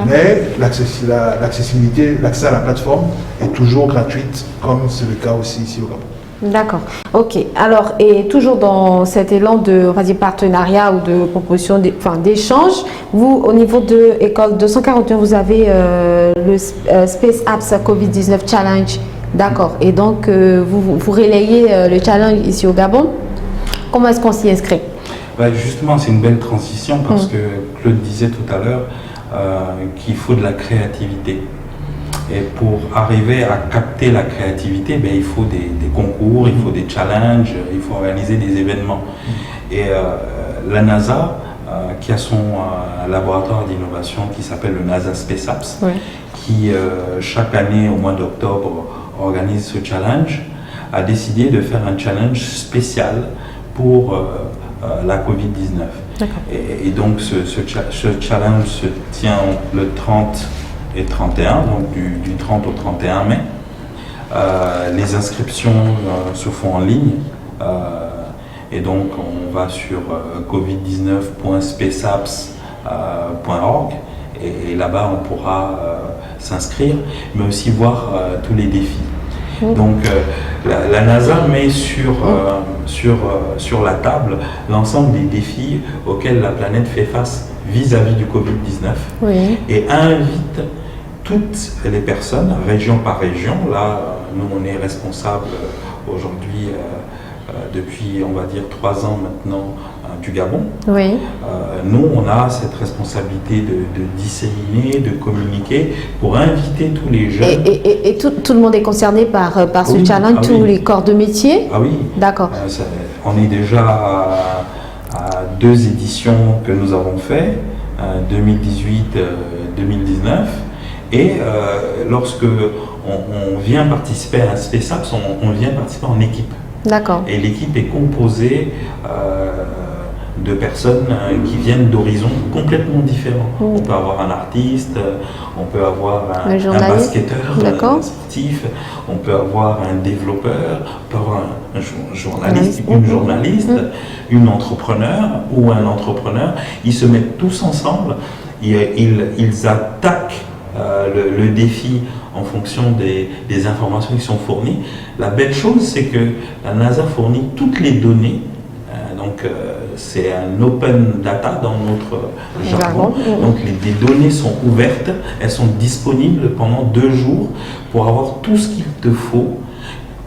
Mais l'accessibilité, l'accès à la plateforme est toujours gratuite, comme c'est le cas aussi ici au Gabon. D'accord. Ok. Alors, et toujours dans cet élan de, on va dire, partenariat ou de proposition, d'échange, vous, au niveau de l'école 241, vous avez le Space Apps COVID-19 Challenge. D'accord. Et donc, vous relayez le challenge ici au Gabon. Comment est-ce qu'on s'y inscrit? Justement, c'est une belle transition parce que Claude disait tout à l'heure qu'il faut de la créativité. Et pour arriver à capter la créativité, il faut des concours, il faut des challenges, il faut organiser des événements. Et la NASA, qui a son laboratoire d'innovation qui s'appelle le NASA Space Apps, qui chaque année au mois d'octobre organise ce challenge, a décidé de faire un challenge spécial pour la Covid-19. Et donc ce challenge se tient le 30 et 31, donc du 30 au 31 mai. Les inscriptions se font en ligne et donc on va sur covid19.spaceapps.org et là-bas on pourra s'inscrire, mais aussi voir tous les défis. Donc la NASA met sur la table l'ensemble des défis auxquels la planète fait face vis-à-vis du Covid-19 et invite toutes les personnes, région par région. Là, nous on est responsable aujourd'hui depuis, on va dire, 3 ans maintenant du Gabon. Nous, on a cette responsabilité de disséminer, de communiquer pour inviter tous les jeunes. Et tout le monde est concerné par ce challenge, tous les corps de métier? Ah oui. D'accord. On est déjà à 2 éditions que nous avons fait, 2018-2019. Et lorsque on vient participer à un Space Apps, on vient participer en équipe. D'accord. Et l'équipe est composée de personnes qui viennent d'horizons complètement différents. On peut avoir un artiste, on peut avoir un basketteur sportif, on peut avoir un développeur, on peut avoir un journaliste, une journaliste, une entrepreneur ou un entrepreneur. Ils se mettent tous ensemble, ils attaquent le défi en fonction des informations qui sont fournies. La belle chose, c'est que la NASA fournit toutes les données. Donc, c'est un open data dans notre jargon. Donc, les données sont ouvertes, elles sont disponibles pendant 2 jours pour avoir tout ce qu'il te faut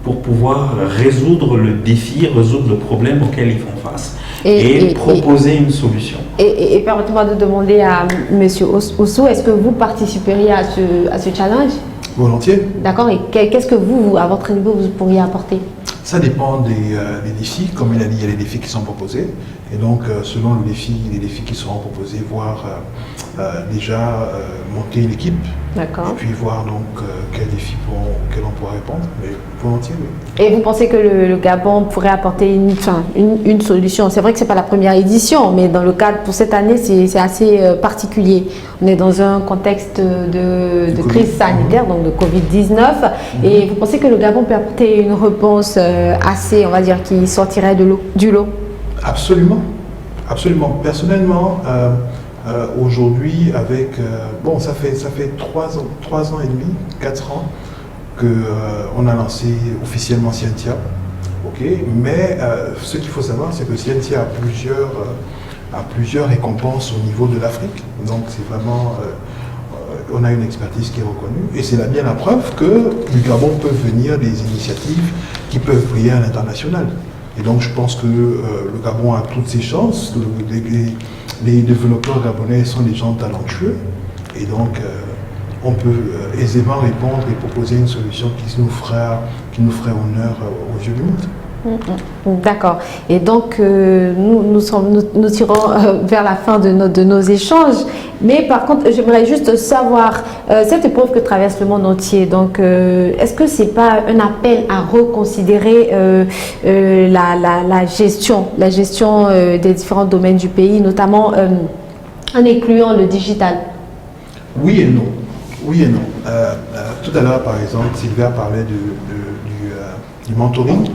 pour pouvoir résoudre le défi, résoudre le problème auquel ils font face et proposer une solution. Et permettez-moi de demander à M. Oussou, est-ce que vous participeriez à ce challenge? Volontiers. D'accord. Et qu'est-ce que vous, à votre niveau, vous pourriez apporter? Ça dépend des défis. Comme il a dit, il y a des défis qui sont proposés. Et donc, selon les défis qui seront proposés, voire déjà monter une équipe. D'accord. Et puis voir donc quels défis auxquels on pourra répondre, mais volontiers, oui. Et vous pensez que le Gabon pourrait apporter une solution? C'est vrai que ce n'est pas la première édition, mais dans le cadre, pour cette année, c'est assez particulier. On est dans un contexte de crise sanitaire, donc de Covid-19. Et vous pensez que le Gabon peut apporter une réponse assez, on va dire, qui sortirait du lot? Absolument. Absolument. Personnellement, aujourd'hui, avec bon, ça fait 3 ans et demi, 4 ans que on a lancé officiellement Scientia, ok. Mais ce qu'il faut savoir, c'est que Scientia a plusieurs récompenses au niveau de l'Afrique. Donc c'est vraiment, on a une expertise qui est reconnue, et c'est bien la preuve que du Gabon peuvent venir des initiatives qui peuvent briller à l'international. Et donc je pense que le Gabon a toutes ses chances. Les développeurs gabonais sont des gens talentueux, et donc on peut aisément répondre et proposer une solution qui nous ferait honneur aux yeux du monde. D'accord. Et donc, nous tirons vers la fin de nos échanges. Mais par contre, j'aimerais juste savoir, cette épreuve que traverse le monde entier, donc, est-ce que ce n'est pas un appel à reconsidérer la gestion des différents domaines du pays, notamment en incluant le digital? Oui et non. Oui et non. Tout à l'heure, par exemple, Sylvia parlait du mentoring.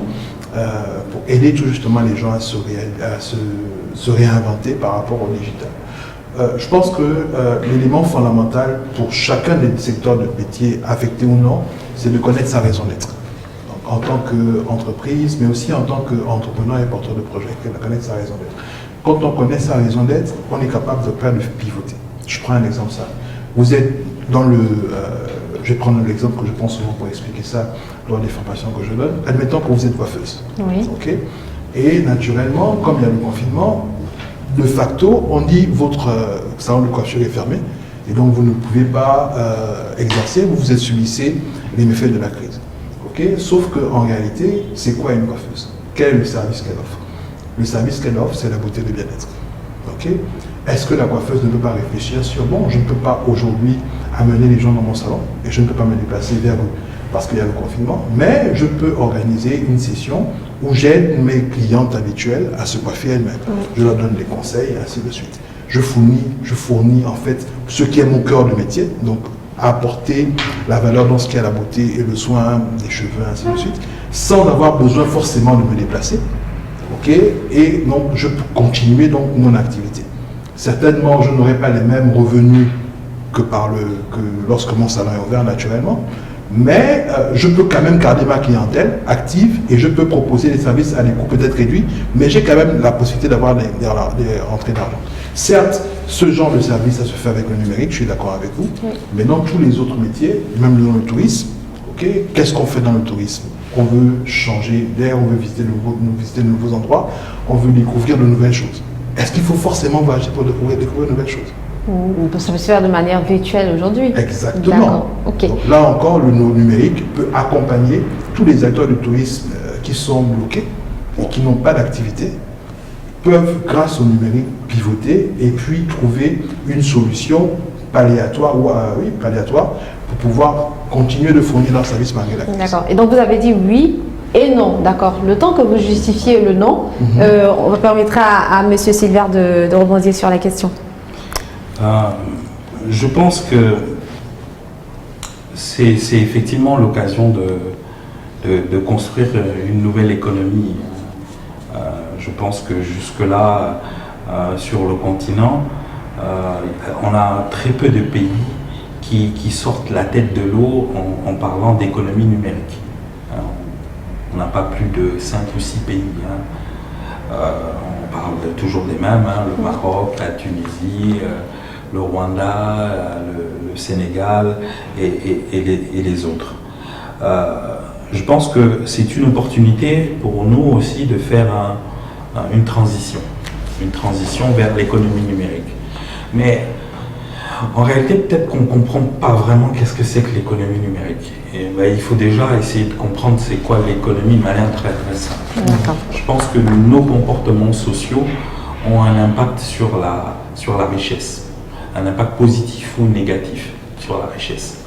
Pour aider tout justement les gens à se réinventer par rapport au digital. Je pense que l'élément fondamental pour chacun des secteurs de métier, affectés ou non, c'est de connaître sa raison d'être. Donc, en tant qu'entreprise, mais aussi en tant qu'entrepreneur et porteur de projet, de connaître sa raison d'être. Quand on connaît sa raison d'être, on est capable de pivoter. Je prends un exemple simple. Vous êtes dans le... je vais prendre l'exemple que je prends souvent pour expliquer ça dans les formations que je donne. Admettons que vous êtes coiffeuse. Oui. Okay. Et naturellement, comme il y a le confinement, de facto, on dit votre salon de coiffure est fermé, et donc vous ne pouvez pas exercer, vous êtes subissez les méfaits de la crise. Okay. Sauf qu'en réalité, c'est quoi une coiffeuse? Quel est le service qu'elle offre? Le service qu'elle offre, c'est la beauté de bien-être. Okay. Est-ce que la coiffeuse ne peut pas réfléchir sur, bon, je ne peux pas aujourd'hui amener les gens dans mon salon, et je ne peux pas me déplacer vers eux parce qu'il y a le confinement, mais je peux organiser une session où j'aide mes clientes habituelles à se coiffer elles-mêmes. Je leur donne des conseils, et ainsi de suite. Je fournis en fait ce qui est mon cœur de métier, donc apporter la valeur dans ce qui est la beauté et le soin des cheveux, ainsi de suite, sans avoir besoin forcément de me déplacer. Okay. Et donc je peux continuer donc mon activité. Certainement, je n'aurai pas les mêmes revenus que lorsque mon salon est ouvert naturellement, mais je peux quand même garder ma clientèle active et je peux proposer des services à des coûts peut-être réduits, mais j'ai quand même la possibilité d'avoir des rentrées d'argent. Certes, ce genre de service, ça se fait avec le numérique, je suis d'accord avec vous, mais dans tous les autres métiers, même dans le tourisme, okay, qu'est-ce qu'on fait dans le tourisme? On veut changer d'air, on veut visiter de nouveaux endroits, on veut découvrir de nouvelles choses. Est-ce qu'il faut forcément voyager pour découvrir de nouvelles choses? Ça peut se faire de manière virtuelle aujourd'hui. Exactement. Okay. Donc là encore, le numérique peut accompagner tous les acteurs du tourisme qui sont bloqués et qui n'ont pas d'activité, peuvent, grâce au numérique, pivoter et puis trouver une solution paléatoire pour pouvoir continuer de fournir leur service malgré la crise. D'accord. Et donc vous avez dit oui et non, d'accord. Le temps que vous justifiez le non, on permettra à M. Silver de rebondir sur la question. Je pense que c'est effectivement l'occasion de construire une nouvelle économie. Je pense que jusque-là, sur le continent, on a très peu de pays qui sortent la tête de l'eau en parlant d'économie numérique. On n'a pas plus de 5 ou 6 pays. On parle toujours des mêmes, le Maroc, la Tunisie, le Rwanda, le Sénégal et les autres. Je pense que c'est une opportunité pour nous aussi de faire une transition vers l'économie numérique. Mais en réalité, peut-être qu'on ne comprend pas vraiment qu'est-ce que c'est que l'économie numérique. Et il faut déjà essayer de comprendre c'est quoi l'économie de manière très très simple. Je pense que nos comportements sociaux ont un impact sur la richesse. un impact positif ou négatif sur la richesse.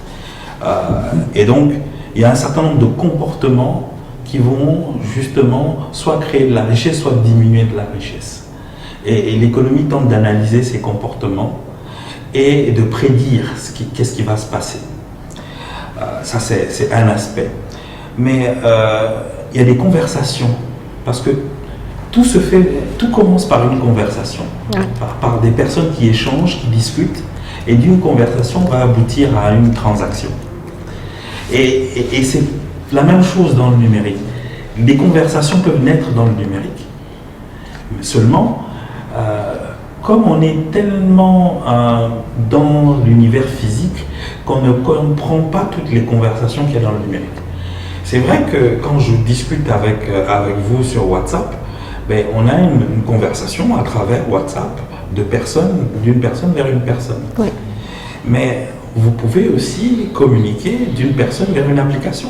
Et donc, il y a un certain nombre de comportements qui vont justement soit créer de la richesse, soit diminuer de la richesse. Et l'économie tente d'analyser ces comportements et de prédire qu'est-ce qui va se passer. Ça, c'est un aspect. Mais il y a des conversations, parce que tout commence par une conversation, par des personnes qui échangent, qui discutent, et d'une conversation va aboutir à une transaction. Et c'est la même chose dans le numérique. Les conversations peuvent naître dans le numérique. Mais seulement, comme on est tellement dans l'univers physique qu'on ne comprend pas toutes les conversations qu'il y a dans le numérique. C'est vrai que quand je discute avec vous sur WhatsApp, ben, on a une conversation à travers WhatsApp d'une personne vers une personne. Oui. Mais vous pouvez aussi communiquer d'une personne vers une application.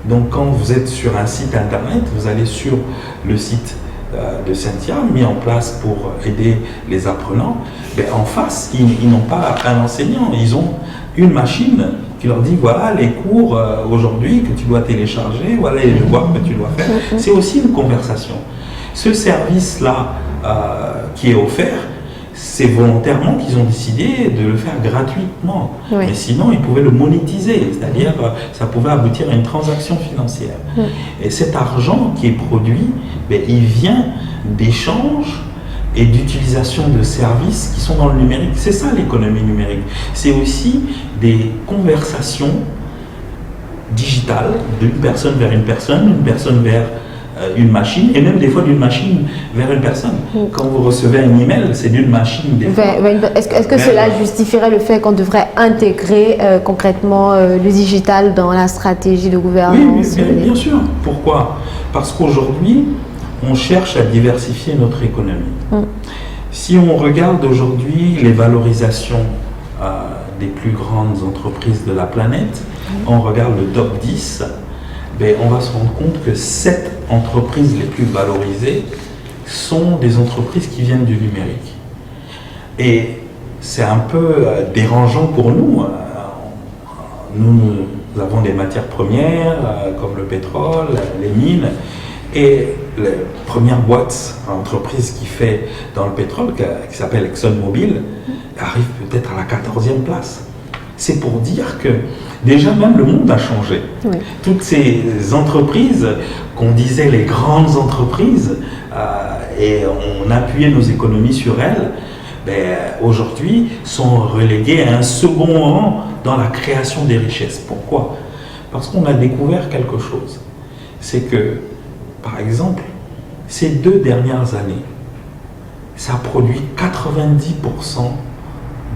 Donc quand vous êtes sur un site internet, vous allez sur le site de Cynthia, mis en place pour aider les apprenants, ben en face, ils n'ont pas un enseignant, ils ont une machine qui leur dit voilà les cours aujourd'hui que tu dois télécharger, voilà les devoirs que tu dois faire. C'est aussi une conversation. Ce service-là qui est offert, c'est volontairement qu'ils ont décidé de le faire gratuitement. Oui. Mais sinon, ils pouvaient le monétiser, c'est-à-dire ça pouvait aboutir à une transaction financière. Oui. Et cet argent qui est produit, ben, il vient d'échanges et d'utilisation de services qui sont dans le numérique. C'est ça l'économie numérique. C'est aussi des conversations digitales d'une personne vers une personne vers une machine, et même des fois d'une machine vers une personne. Quand vous recevez un email, c'est d'une machine des fois. Est-ce que cela justifierait le fait qu'on devrait intégrer concrètement le digital dans la stratégie de gouvernance? Oui, bien sûr. Pourquoi? Parce qu'aujourd'hui, on cherche à diversifier notre économie. Si on regarde aujourd'hui les valorisations des plus grandes entreprises de la planète, on regarde le top 10, ben, on va se rendre compte que 7 entreprises les plus valorisées sont des entreprises qui viennent du numérique. Et c'est un peu dérangeant pour nous. Nous avons des matières premières comme le pétrole, les mines, et la première boîte, entreprise qui fait dans le pétrole, qui s'appelle ExxonMobil, arrive peut-être à la 14e place. C'est pour dire que déjà même le monde a changé. Oui. Toutes ces entreprises qu'on disait les grandes entreprises et on appuyait nos économies sur elles, ben, aujourd'hui sont reléguées à un second rang dans la création des richesses. Pourquoi? Parce qu'on a découvert quelque chose. C'est que, par exemple, ces 2 dernières années, ça a produit 90%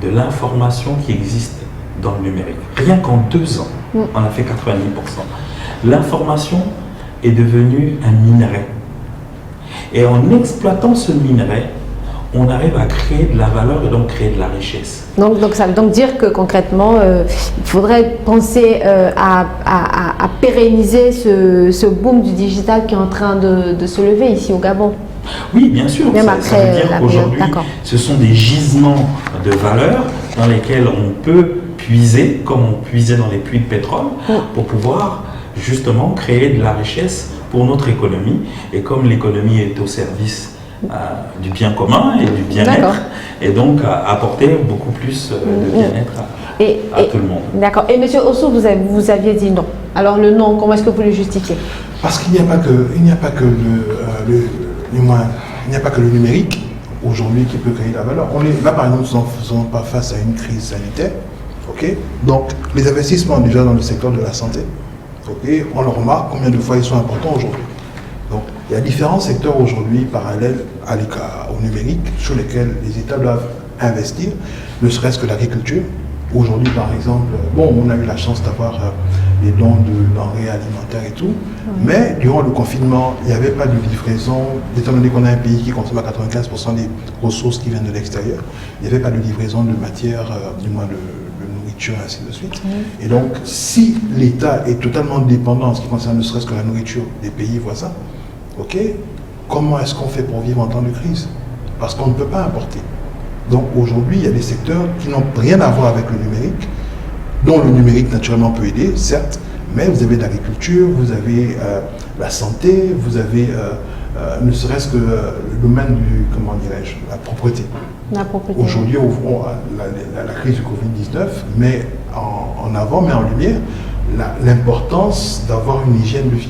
de l'information qui existe dans le numérique. Rien qu'en 2 ans, on a fait 90%. L'information est devenue un minerai. Et en exploitant ce minerai, on arrive à créer de la valeur et donc créer de la richesse. Donc ça veut donc dire que concrètement, il faudrait penser à pérenniser ce boom du digital qui est en train de se lever ici au Gabon. Oui, bien sûr. Même ça veut dire qu'aujourd'hui, ce sont des gisements de valeur dans lesquels on peut puiser, comme on puisait dans les puits de pétrole, pour pouvoir justement créer de la richesse pour notre économie. Et comme l'économie est au service du bien commun et du bien-être, et donc apporter beaucoup plus de bien-être à tout le monde. D'accord. Et M. Osso, vous aviez dit non. Alors le non, comment est-ce que vous le justifiez? Parce qu'il n'y a pas que le numérique aujourd'hui qui peut créer la valeur. Là, par exemple, nous ne faisons pas face à une crise sanitaire. Okay. Donc, les investissements déjà dans le secteur de la santé, on le remarque combien de fois ils sont importants aujourd'hui. Donc, il y a différents secteurs aujourd'hui parallèles au numérique sur lesquels les États doivent investir, ne serait-ce que l'agriculture. Aujourd'hui, par exemple, on a eu la chance d'avoir les dons de denrées alimentaires et tout, mais durant le confinement, il n'y avait pas de livraison, étant donné qu'on a un pays qui consomme à 95% des ressources qui viennent de l'extérieur, il n'y avait pas de livraison de matière, du moins de nourriture, ainsi de suite. Et donc, si l'État est totalement dépendant en ce qui concerne ne serait-ce que la nourriture des pays voisins, comment est-ce qu'on fait pour vivre en temps de crise? Parce qu'on ne peut pas importer. Donc aujourd'hui, il y a des secteurs qui n'ont rien à voir avec le numérique, dont le numérique naturellement peut aider, certes, mais vous avez l'agriculture, vous avez la santé, vous avez ne serait-ce que le domaine du, comment dirais-je, la propreté. La propreté. Aujourd'hui, la crise du Covid-19 met en avant, met en lumière l'importance d'avoir une hygiène de vie.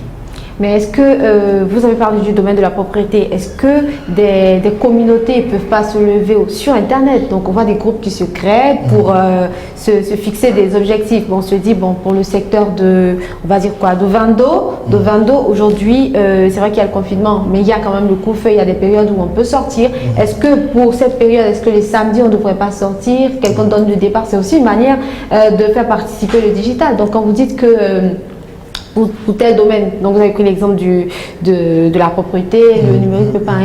Mais est-ce que, vous avez parlé du domaine de la propriété, est-ce que des communautés ne peuvent pas se lever sur Internet? Donc on voit des groupes qui se créent pour se fixer des objectifs. Bon, on se dit, bon, pour le secteur de, on va dire quoi, de vin d'eau, aujourd'hui, c'est vrai qu'il y a le confinement, mais il y a quand même le couvre-feu, il y a des périodes où on peut sortir. Est-ce que pour cette période, est-ce que les samedis, on ne devrait pas sortir? Quelqu'un donne le départ, c'est aussi une manière de faire participer le digital. Donc quand vous dites que pour tel domaine. Donc vous avez pris l'exemple de la propriété, le numérique ne peut pas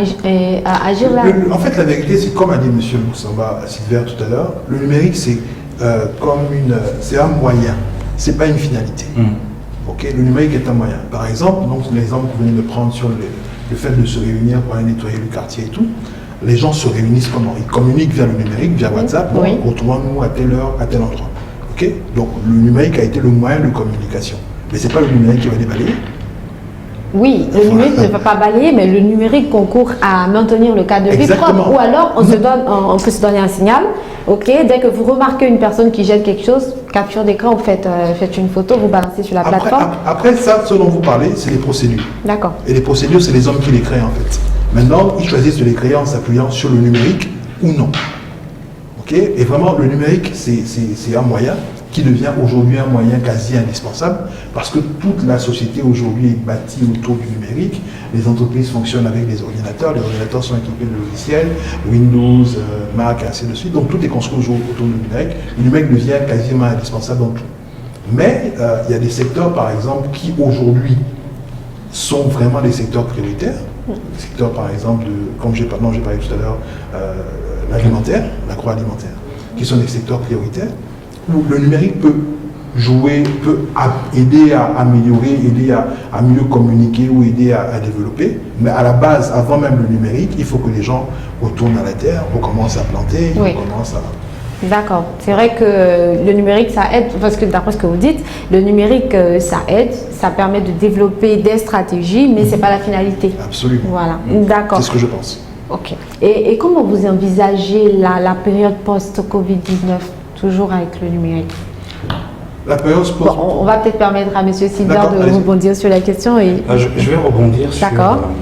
agir là. En fait, la vérité, c'est comme a dit M. Moussamba Silver tout à l'heure, le numérique, c'est c'est un moyen, c'est pas une finalité. Okay? Le numérique est un moyen. Par exemple, l'exemple que vous venez de prendre sur le fait de se réunir pour aller nettoyer le quartier et tout, les gens se réunissent comment? Ils communiquent via le numérique, via WhatsApp, retrouvons-nous à telle heure, à tel endroit. Okay? Donc le numérique a été le moyen de communication. Mais ce n'est pas le numérique qui va les balayer. Oui, le numérique ne va pas balayer, mais le numérique concourt à maintenir le cadre de vie propre. Ou alors, on peut se donner un signal. Ok, dès que vous remarquez une personne qui jette quelque chose, capture d'écran, vous faites une photo, vous balancez sur la plateforme. Après ça, ce dont vous parlez, c'est les procédures. D'accord. Et les procédures, c'est les hommes qui les créent en fait. Maintenant, ils choisissent de les créer en s'appuyant sur le numérique ou non. Ok. Et vraiment, le numérique, c'est un moyen qui devient aujourd'hui un moyen quasi indispensable parce que toute la société aujourd'hui est bâtie autour du numérique. Les entreprises fonctionnent avec des ordinateurs, les ordinateurs sont équipés de logiciels, Windows, Mac, et ainsi de suite. Donc tout est construit aujourd'hui autour du numérique. Le numérique devient quasiment indispensable dans tout. Mais il y a des secteurs, par exemple, qui aujourd'hui sont vraiment des secteurs prioritaires. Les secteurs, par exemple, comme j'ai parlé tout à l'heure, l'alimentaire, l'agroalimentaire, qui sont des secteurs prioritaires, où le numérique peut aider à améliorer, aider à mieux communiquer ou aider à développer. Mais à la base, avant même le numérique, il faut que les gens retournent à la terre, recommencent à planter, recommencent à... D'accord. C'est vrai que le numérique, ça aide, parce que d'après ce que vous dites, le numérique, ça aide, ça permet de développer des stratégies, mais ce n'est pas la finalité. Absolument. Voilà. D'accord. C'est ce que je pense. Ok. Et comment vous envisagez la période post-Covid-19, toujours avec le numérique? La période post... On va peut-être permettre à M. Silver de rebondir sur la question. Et... Je vais rebondir sur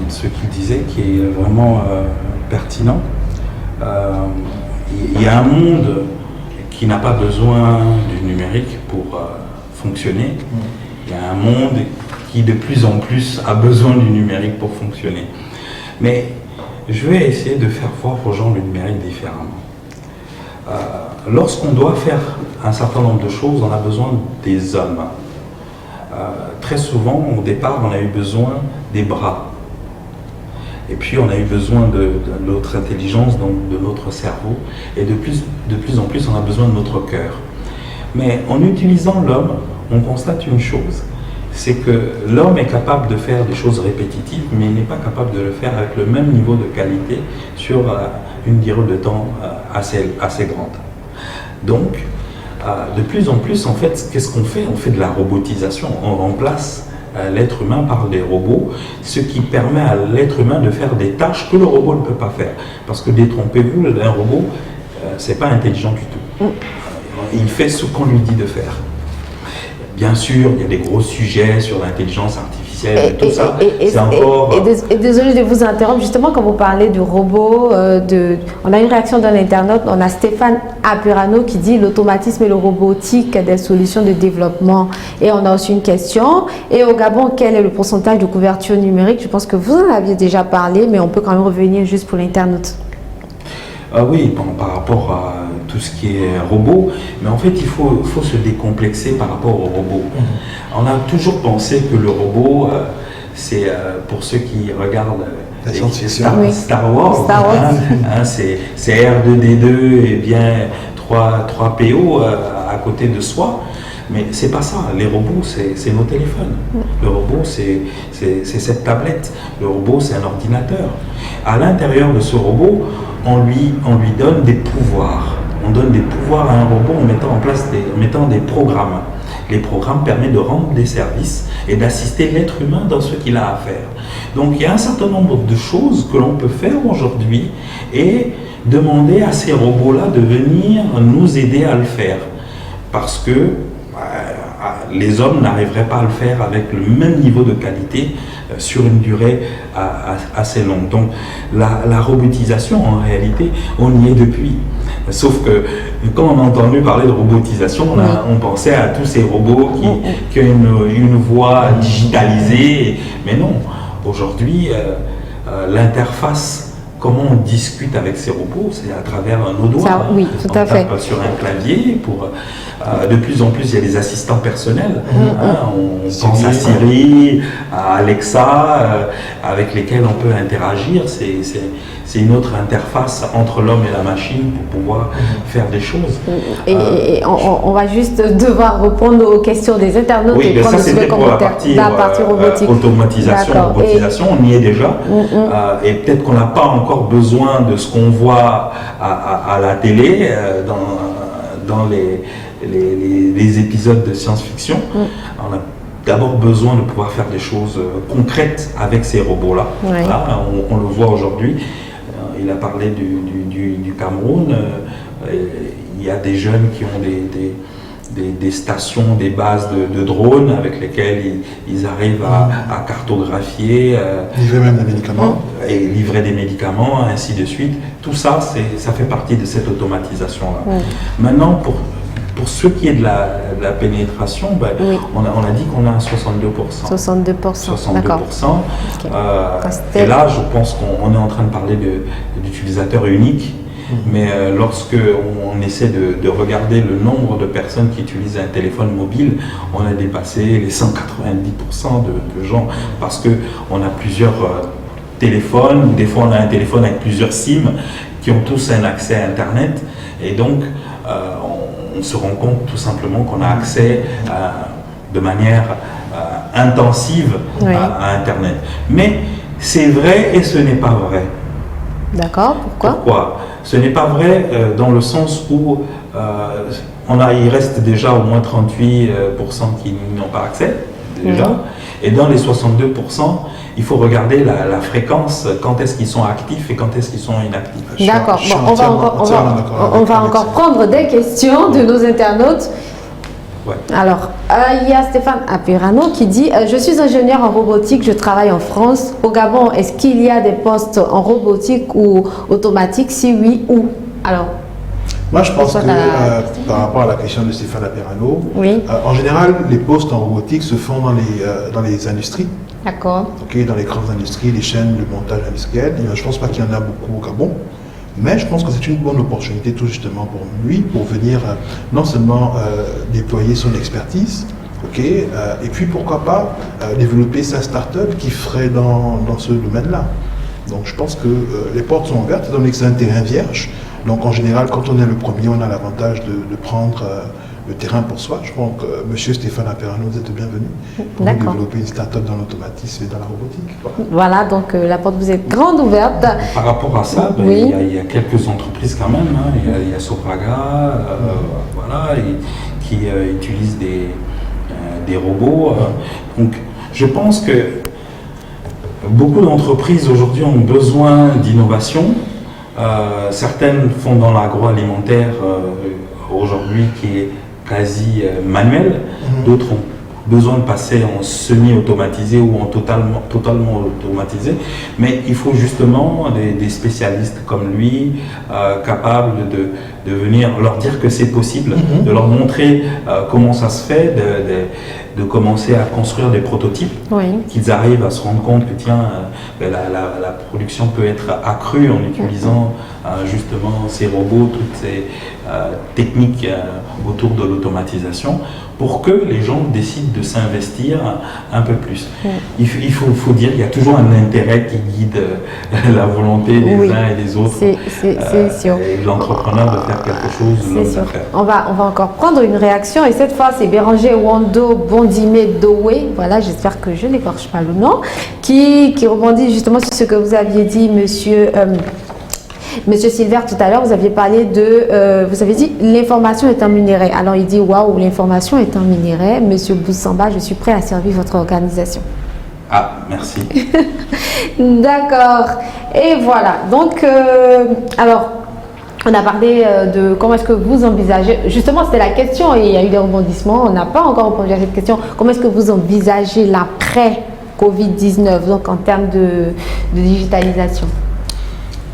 ce qu'il disait, qui est vraiment pertinent. Il y a un monde qui n'a pas besoin du numérique pour fonctionner. Il y a un monde qui de plus en plus a besoin du numérique pour fonctionner. Mais je vais essayer de faire voir aux gens le numérique différemment. Lorsqu'on doit faire un certain nombre de choses, on a besoin des hommes. Très souvent, au départ, on a eu besoin des bras. Et puis, on a eu besoin de notre intelligence, donc de notre cerveau. Et de plus en plus, on a besoin de notre cœur. Mais en utilisant l'homme, on constate une chose. C'est que l'homme est capable de faire des choses répétitives, mais il n'est pas capable de le faire avec le même niveau de qualité sur une durée de temps assez grande. Donc, de plus en plus, en fait, qu'est-ce qu'on fait? On fait de la robotisation. On remplace l'être humain par des robots, ce qui permet à l'être humain de faire des tâches que le robot ne peut pas faire. Parce que détrompez-vous, un robot, c'est pas intelligent du tout. Il fait ce qu'on lui dit de faire. Bien sûr, il y a des gros sujets sur l'intelligence artificielle et tout ça. C'est encore... Et désolé de vous interrompre, justement, quand vous parlez de robots, on a une réaction d'un internaute, on a Stéphane Apurano qui dit l'automatisme et le robotique des solutions de développement. Et on a aussi une question. Et au Gabon, quel est le pourcentage de couverture numérique? Je pense que vous en aviez déjà parlé, mais on peut quand même revenir juste pour l'internaute. Oui, bon, par rapport à tout ce qui est robot, mais en fait il faut se décomplexer par rapport au robot. On a toujours pensé que le robot, c'est pour ceux qui regardent Star Wars, c'est R2-D2 et bien trois PO à côté de soi. Mais c'est pas ça. Les robots, c'est nos téléphones. Le robot, c'est cette tablette. Le robot, c'est un ordinateur. À l'intérieur de ce robot, on lui donne des pouvoirs. On donne des pouvoirs à un robot en mettant des programmes. Les programmes permettent de rendre des services et d'assister l'être humain dans ce qu'il a à faire. Donc il y a un certain nombre de choses que l'on peut faire aujourd'hui et demander à ces robots-là de venir nous aider à le faire. Parce que les hommes n'arriveraient pas à le faire avec le même niveau de qualité sur une durée assez longue. Donc la robotisation, en réalité, on y est depuis. Sauf que quand on a entendu parler de robotisation, on pensait à tous ces robots qui ont une voix digitalisée. Mais non, aujourd'hui, l'interface, comment on discute avec ces robots, c'est à travers nos doigts. Ça, oui, tout à fait. On tape sur un clavier. De plus en plus, il y a des assistants personnels. On pense à Siri, à Alexa, avec lesquels on peut interagir. C'est une autre interface entre l'homme et la machine pour pouvoir faire des choses. Et on va juste devoir répondre aux questions des internautes. Oui, et ça c'était pour la partie robotique. Automatisation, robotisation, on y est déjà. Et peut-être qu'on n'a pas encore besoin de ce qu'on voit à la télé, dans les épisodes de science-fiction. On a d'abord besoin de pouvoir faire des choses concrètes avec ces robots-là. Là, on le voit aujourd'hui. Il a parlé du Cameroun. Il y a des jeunes qui ont des stations, des bases de drones avec lesquelles ils arrivent à cartographier. Livrer même des médicaments. Et livrer des médicaments, ainsi de suite. Tout ça, ça fait partie de cette automatisation-là. Maintenant, pour ce qui est de la pénétration, on a dit qu'on a 62%. 62%, d'accord. Et là, je pense qu'on est en train de parler d'utilisateurs uniques. Mais lorsque on essaie de regarder le nombre de personnes qui utilisent un téléphone mobile, on a dépassé les 190% de gens, parce qu'on a plusieurs téléphones. Des fois, on a un téléphone avec plusieurs SIM qui ont tous un accès à Internet. Et donc, on se rend compte tout simplement qu'on a accès de manière intensive à Internet. Mais c'est vrai et ce n'est pas vrai. D'accord, Pourquoi ? Ce n'est pas vrai dans le sens où il reste déjà au moins 38% qui n'ont pas accès, déjà. Et dans les 62%, il faut regarder la fréquence, quand est-ce qu'ils sont actifs et quand est-ce qu'ils sont inactifs. D'accord, on va encore prendre des questions de nos internautes. Alors, il y a Stéphane Apirano qui dit « Je suis ingénieur en robotique, je travaille en France. Au Gabon, est-ce qu'il y a des postes en robotique ou automatique? Si oui, où ?» Alors, moi, je pense que par rapport à la question de Stéphane Apirano, en général, les postes en robotique se font dans les industries. D'accord. Dans les grandes industries, les chaînes de montage industriel. Je ne pense pas qu'il y en a beaucoup au Gabon. Mais je pense que c'est une bonne opportunité tout justement pour lui, pour venir non seulement déployer son expertise, et puis pourquoi pas développer sa start-up qui ferait dans ce domaine-là. Donc je pense que les portes sont ouvertes, étant donné que c'est un terrain vierge. Donc en général, quand on est le premier, on a l'avantage de prendre le terrain pour soi. Je pense que M. Stéphane Apirano, vous êtes bienvenu pour développer une start-up dans l'automatisme et dans la robotique. Voilà, donc la porte vous est grande ouverte. Par rapport à ça, il y a quelques entreprises quand même. Il y a Sopraga, qui utilisent des robots. Donc je pense que beaucoup d'entreprises aujourd'hui ont besoin d'innovation. Certaines font dans l'agroalimentaire aujourd'hui qui est quasi manuel, d'autres ont besoin de passer en semi-automatisé ou en totalement automatisé, mais il faut justement des spécialistes comme lui capables de venir leur dire que c'est possible, de leur montrer comment ça se fait, de commencer à construire des prototypes, qu'ils arrivent à se rendre compte que la production peut être accrue en utilisant justement ces robots, toutes ces techniques autour de l'automatisation, pour que les gens décident de s'investir un peu plus. Il faut dire qu'il y a toujours un intérêt qui guide la volonté des uns et des autres, c'est sûr. et l'entrepreneur de faire quelque chose C'est sûr. à faire. On va encore prendre une réaction et cette fois c'est Béranger Wando Bondime Dowe, voilà, j'espère que je n'écorche pas le nom, qui rebondit justement sur ce que vous aviez dit, Monsieur Silver, tout à l'heure, vous aviez parlé vous avez dit l'information est un minerai. Alors il dit waouh, l'information est un minerai. Monsieur Boussamba, je suis prêt à servir votre organisation. Ah, merci. D'accord. Et voilà. Donc, alors, on a parlé de comment est-ce que vous envisagez. Justement, c'était la question et il y a eu des rebondissements. On n'a pas encore répondu à cette question. Comment est-ce que vous envisagez l'après Covid-19, donc en termes de digitalisation?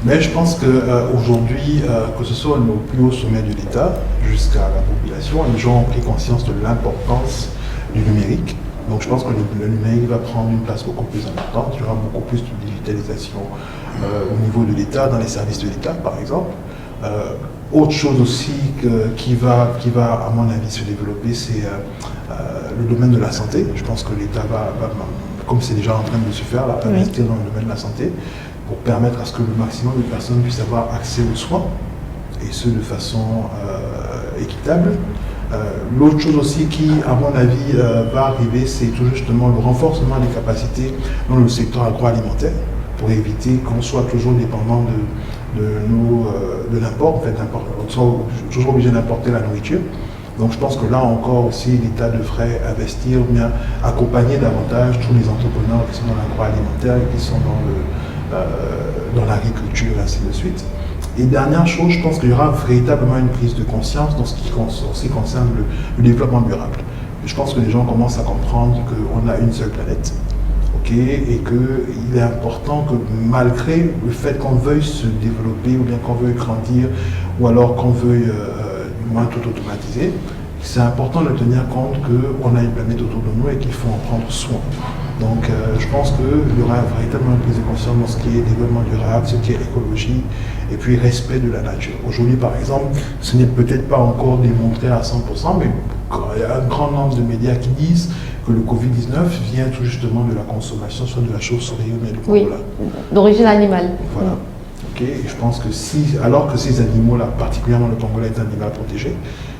Mais je pense qu'aujourd'hui, que ce soit au plus haut sommet de l'État jusqu'à la population, les gens ont pris conscience de l'importance du numérique. Donc je pense que le numérique va prendre une place beaucoup plus importante. Il y aura beaucoup plus de digitalisation au niveau de l'État, dans les services de l'État par exemple. Autre chose aussi qui va, à mon avis, se développer, c'est le domaine de la santé. Je pense que l'État va, comme c'est déjà en train de se faire, là, investir dans le domaine de la santé pour permettre à ce que le maximum de personnes puissent avoir accès aux soins, et ce de façon équitable. L'autre chose aussi qui, à mon avis, va arriver, c'est tout justement le renforcement des capacités dans le secteur agroalimentaire pour éviter qu'on soit toujours dépendant de l'import, en fait, on soit toujours obligé d'importer la nourriture. Donc je pense que là encore aussi, l'État devrait investir, bien accompagner davantage tous les entrepreneurs qui sont dans l'agroalimentaire et qui sont dans l'agriculture, ainsi de suite. Et dernière chose, je pense qu'il y aura véritablement une prise de conscience dans ce qui concerne le développement durable. Je pense que les gens commencent à comprendre qu'on a une seule planète, et qu'il est important que malgré le fait qu'on veuille se développer ou bien qu'on veuille grandir ou alors qu'on veuille du moins tout automatiser, c'est important de tenir compte qu'on a une planète autour de nous et qu'il faut en prendre soin. Donc je pense qu'il y aura véritablement une prise de conscience dans ce qui est développement durable, ce qui est écologie et puis respect de la nature. Aujourd'hui par exemple, ce n'est peut-être pas encore démontré à 100%, mais il y a un grand nombre de médias qui disent que le Covid-19 vient tout justement de la consommation, soit de la chauve-souris ou bien du pangolin. Oui, d'origine animale. Voilà. Et je pense que alors que ces animaux-là, particulièrement le pangolin est un animal protégé,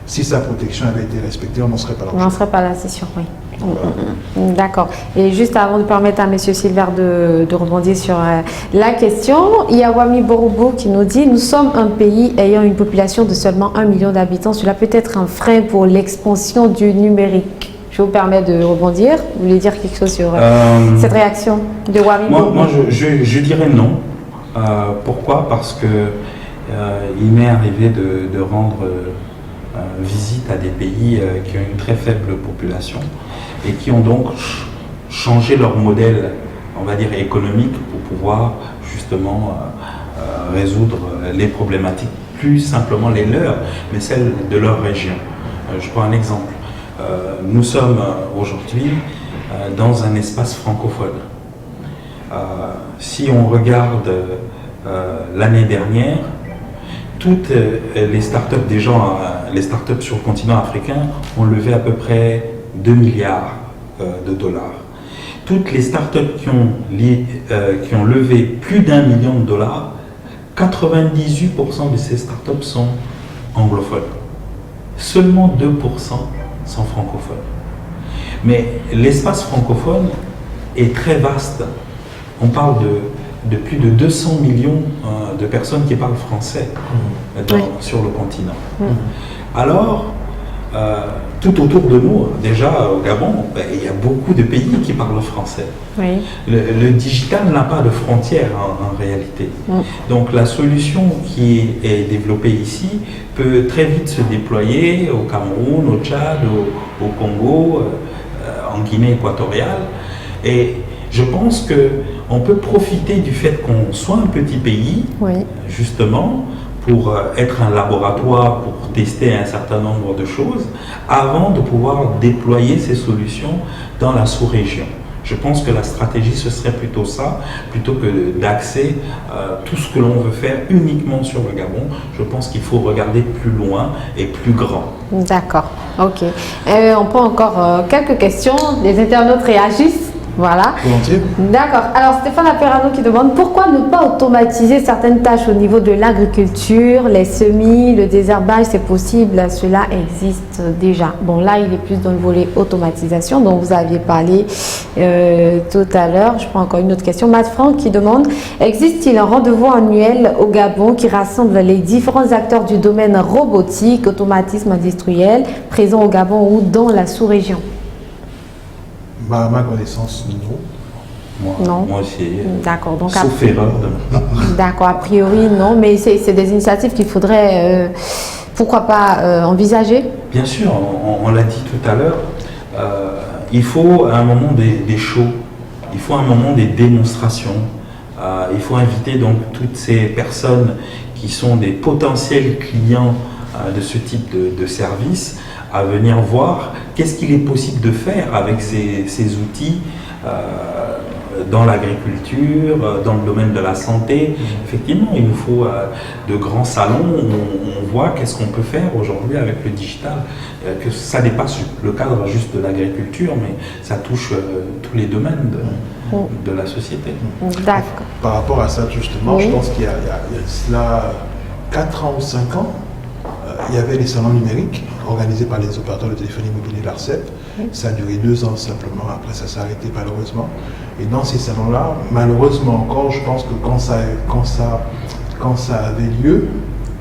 si sa protection avait été respectée, on n'en serait pas là. On n'en serait pas là, c'est sûr, oui. Voilà. D'accord. Et juste avant de permettre à M. Silver de rebondir sur la question, il y a Wami Borubo qui nous dit « Nous sommes un pays ayant une population de seulement 1 million d'habitants. Cela peut être un frein pour l'expansion du numérique. » Je vous permets de rebondir. Vous voulez dire quelque chose sur cette réaction de Wami Borubo? Moi, je dirais non. Pourquoi? Parce que il m'est arrivé de rendre visite à des pays qui ont une très faible population et qui ont donc changé leur modèle, on va dire, économique pour pouvoir justement résoudre les problématiques, plus simplement les leurs, mais celles de leur région. Je prends un exemple. Nous sommes aujourd'hui dans un espace francophone. Si on regarde l'année dernière, toutes les startups les startups sur le continent africain ont levé à peu près 2 milliards de dollars. Toutes les startups qui ont levé plus d'1 million de dollars, 98% de ces startups sont anglophones. Seulement 2% sont francophones. Mais l'espace francophone est très vaste. On parle de plus de 200 millions de personnes qui parlent français sur le continent. Alors, tout autour de nous, déjà au Gabon, il y a beaucoup de pays qui parlent français. Oui. Le digital n'a pas de frontières en réalité. Donc la solution qui est développée ici peut très vite se déployer au Cameroun, au Tchad, au Congo, en Guinée équatoriale. Et je pense qu'on peut profiter du fait qu'on soit un petit pays, justement, pour être un laboratoire, pour tester un certain nombre de choses, avant de pouvoir déployer ces solutions dans la sous-région. Je pense que la stratégie, ce serait plutôt ça, plutôt que d'axer tout ce que l'on veut faire uniquement sur le Gabon. Je pense qu'il faut regarder plus loin et plus grand. D'accord, ok. On prend encore quelques questions. Les internautes réagissent. Voilà. Volontiers. D'accord. Alors Stéphane Aperano qui demande pourquoi ne pas automatiser certaines tâches au niveau de l'agriculture, les semis, le désherbage, c'est possible, cela existe déjà. Bon là il est plus dans le volet automatisation dont vous aviez parlé tout à l'heure. Je prends encore une autre question. Matt Franck qui demande existe-t-il un rendez-vous annuel au Gabon qui rassemble les différents acteurs du domaine robotique, automatisme industriel présents au Gabon ou dans la sous-région? À ma connaissance, non. Non. Moi aussi. D'accord. Donc, Sauf erreur de d'accord, a priori, non. Mais c'est des initiatives qu'il faudrait, pourquoi pas, envisager? Bien sûr, on l'a dit tout à l'heure, il faut à un moment des shows, il faut à un moment des démonstrations, il faut inviter donc toutes ces personnes qui sont des potentiels clients de ce type de service à venir voir qu'est-ce qu'il est possible de faire avec ces outils dans l'agriculture, dans le domaine de la santé. Effectivement, il nous faut de grands salons où on voit qu'est-ce qu'on peut faire aujourd'hui avec le digital, que ça dépasse le cadre juste de l'agriculture, mais ça touche tous les domaines de la société. D'accord. Par rapport à ça, justement, Oui. je pense qu'il y a cela 4 ans ou 5 ans, il y avait les salons numériques organisés par les opérateurs de téléphonie mobile et l'ARCEP. Ça a duré 2 ans simplement, après ça s'est arrêté malheureusement. Et dans ces salons-là, malheureusement encore, je pense que quand ça avait lieu,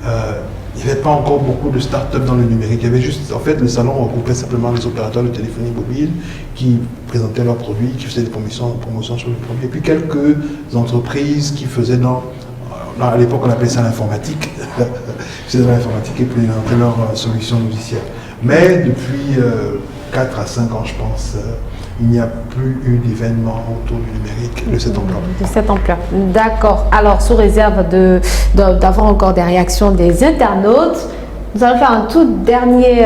il n'y avait pas encore beaucoup de start-up dans le numérique. Il y avait juste, en fait, le salon regroupait simplement les opérateurs de téléphonie mobile qui présentaient leurs produits, qui faisaient des promotions sur les produits. Et puis quelques entreprises qui faisaient à l'époque on appelait ça l'informatique, c'est de l'informatique et puis ils leur solution logicielle. Mais depuis 4 à 5 ans, je pense, il n'y a plus eu d'événements autour du numérique de cette ampleur. De cette ampleur. D'accord. Alors, sous réserve d'avoir encore des réactions des internautes, nous allons faire un tout dernier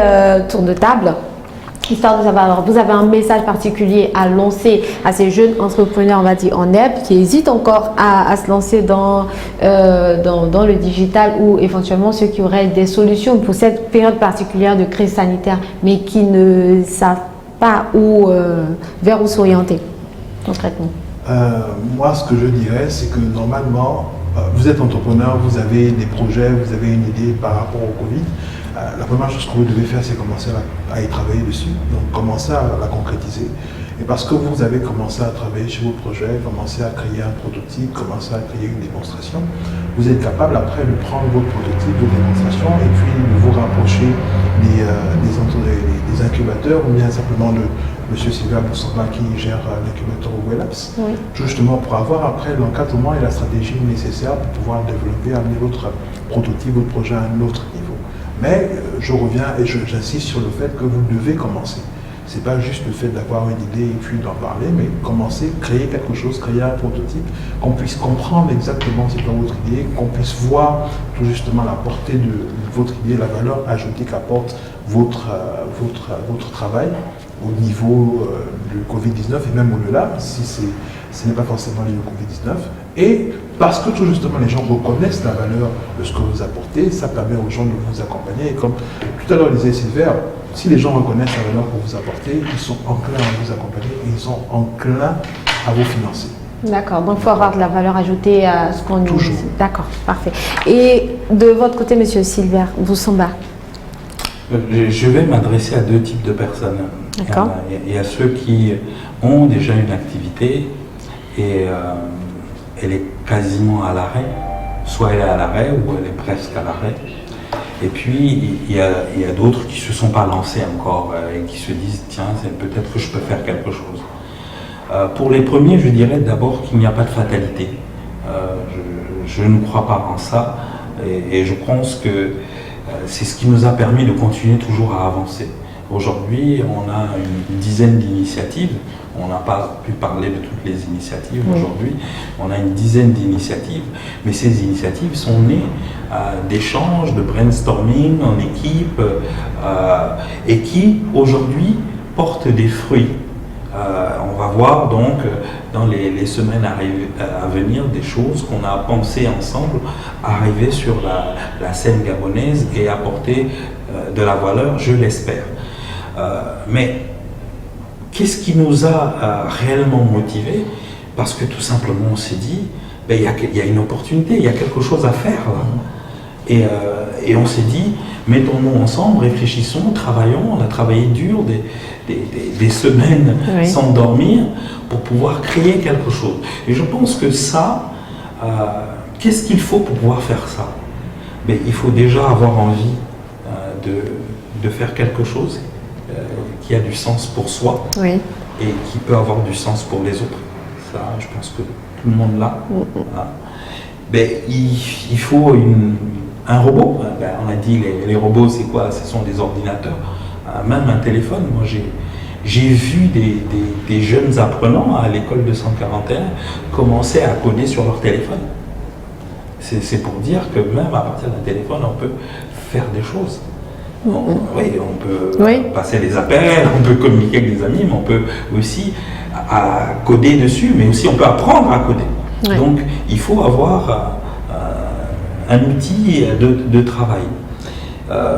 tour de table. Histoire de savoir, alors vous avez un message particulier à lancer à ces jeunes entrepreneurs, on va dire en herbe, qui hésitent encore à se lancer dans le digital, ou éventuellement ceux qui auraient des solutions pour cette période particulière de crise sanitaire, mais qui ne savent pas vers où s'orienter concrètement. Moi, ce que je dirais, c'est que normalement, vous êtes entrepreneur, vous avez des projets, vous avez une idée par rapport au Covid. La première chose que vous devez faire, c'est commencer à y travailler dessus, donc commencer à la concrétiser. Et parce que vous avez commencé à travailler sur vos projets, commencer à créer un prototype, commencer à créer une démonstration, vous êtes capable après de prendre votre prototype, votre démonstration, et puis de vous rapprocher des incubateurs, ou bien simplement de M. Sylvain Boussamba qui gère l'incubateur Wellapps, Oui. justement pour avoir après l'encadrement et la stratégie nécessaire pour pouvoir développer, amener votre prototype, votre projet à un autre niveau. Mais je reviens et j'insiste sur le fait que vous devez commencer. Ce n'est pas juste le fait d'avoir une idée et puis d'en parler, mais commencer, créer quelque chose, créer un prototype, qu'on puisse comprendre exactement c'est quoi votre idée, qu'on puisse voir tout justement la portée de votre idée, la valeur ajoutée qu'apporte votre travail au niveau du Covid-19 et même au-delà, si ce n'est pas forcément lié au Covid-19. Et parce que tout justement les gens reconnaissent la valeur de ce que vous apportez, ça permet aux gens de vous accompagner. Et comme tout à l'heure disait Sylvain, si les gens reconnaissent la valeur que vous apportez, ils sont enclins à vous accompagner et ils sont enclins à vous financer. D'accord, donc il faut avoir de la valeur ajoutée à ce qu'on dit. Toujours. D'accord, parfait. Et de votre côté, monsieur Sylvain Boussamba? Je vais m'adresser à 2 types de personnes. D'accord. Il y a ceux qui ont déjà une activité et elle est quasiment à l'arrêt. Soit elle est à l'arrêt ou elle est presque à l'arrêt. Et puis il y a d'autres qui ne se sont pas lancés encore et qui se disent tiens, peut-être que je peux faire quelque chose. Pour les premiers, je dirais d'abord qu'il n'y a pas de fatalité. Je ne crois pas en ça et je pense que c'est ce qui nous a permis de continuer toujours à avancer. Aujourd'hui, on a une dizaine d'initiatives. On n'a pas pu parler de toutes les initiatives aujourd'hui. On a une dizaine d'initiatives, mais ces initiatives sont nées d'échanges, de brainstorming en équipe et qui aujourd'hui portent des fruits. On va voir donc dans les semaines à venir des choses qu'on a pensées ensemble arriver sur la scène gabonaise et apporter de la valeur, je l'espère. Mais qu'est-ce qui nous a réellement motivés? Parce que tout simplement on s'est dit, il y a une opportunité, il y a quelque chose à faire là. Et on s'est dit, mettons-nous ensemble, réfléchissons, travaillons. On a travaillé dur des semaines sans dormir pour pouvoir créer quelque chose. Et je pense que ça, qu'est-ce qu'il faut pour pouvoir faire ça? Il faut déjà avoir envie de faire quelque chose qui a du sens pour soi et qui peut avoir du sens pour les autres. Ça, je pense que tout le monde l'a. Il faut un robot. On a dit les robots, c'est quoi? Ce sont des ordinateurs. Même un téléphone. Moi, j'ai vu des jeunes apprenants à l'école 241 commencer à coder sur leur téléphone. C'est pour dire que même à partir d'un téléphone, on peut faire des choses. On peut passer des appels, on peut communiquer avec des amis, mais on peut aussi coder dessus, mais aussi on peut apprendre à coder. Donc, il faut avoir un outil de travail.